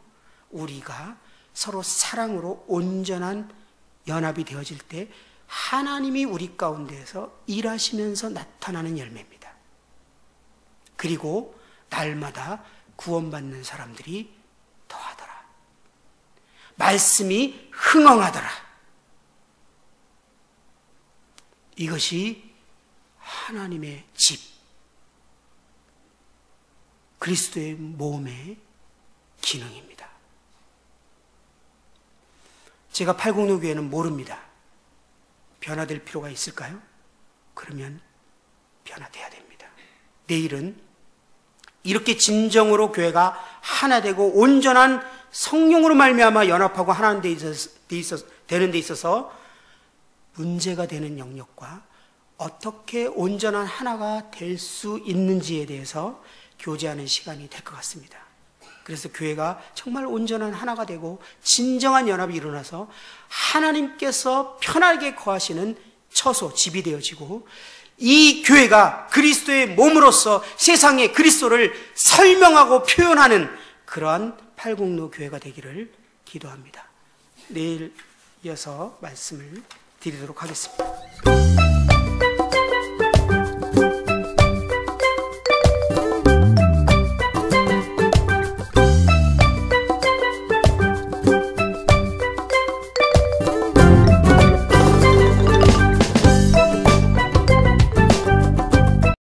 우리가 서로 사랑으로 온전한 연합이 되어질 때 하나님이 우리 가운데에서 일하시면서 나타나는 열매입니다. 그리고 날마다 구원받는 사람들이 더하더라. 말씀이 흥황하더라. 이것이 하나님의 집, 그리스도의 몸의 기능입니다. 제가 팔공로 교회는 모릅니다. 변화될 필요가 있을까요? 그러면 변화돼야 됩니다. 내일은 이렇게 진정으로 교회가 하나 되고 온전한 성령으로 말미암아 연합하고 하나 되는 데 있어서 문제가 되는 영역과 어떻게 온전한 하나가 될 수 있는지에 대해서 교제하는 시간이 될 것 같습니다. 그래서 교회가 정말 온전한 하나가 되고 진정한 연합이 일어나서 하나님께서 편하게 거하시는 처소, 집이 되어지고 이 교회가 그리스도의 몸으로서 세상에 그리스도를 설명하고 표현하는 그러한 팔공로 교회가 되기를 기도합니다. 내일 이어서 말씀을 드리도록 하겠습니다.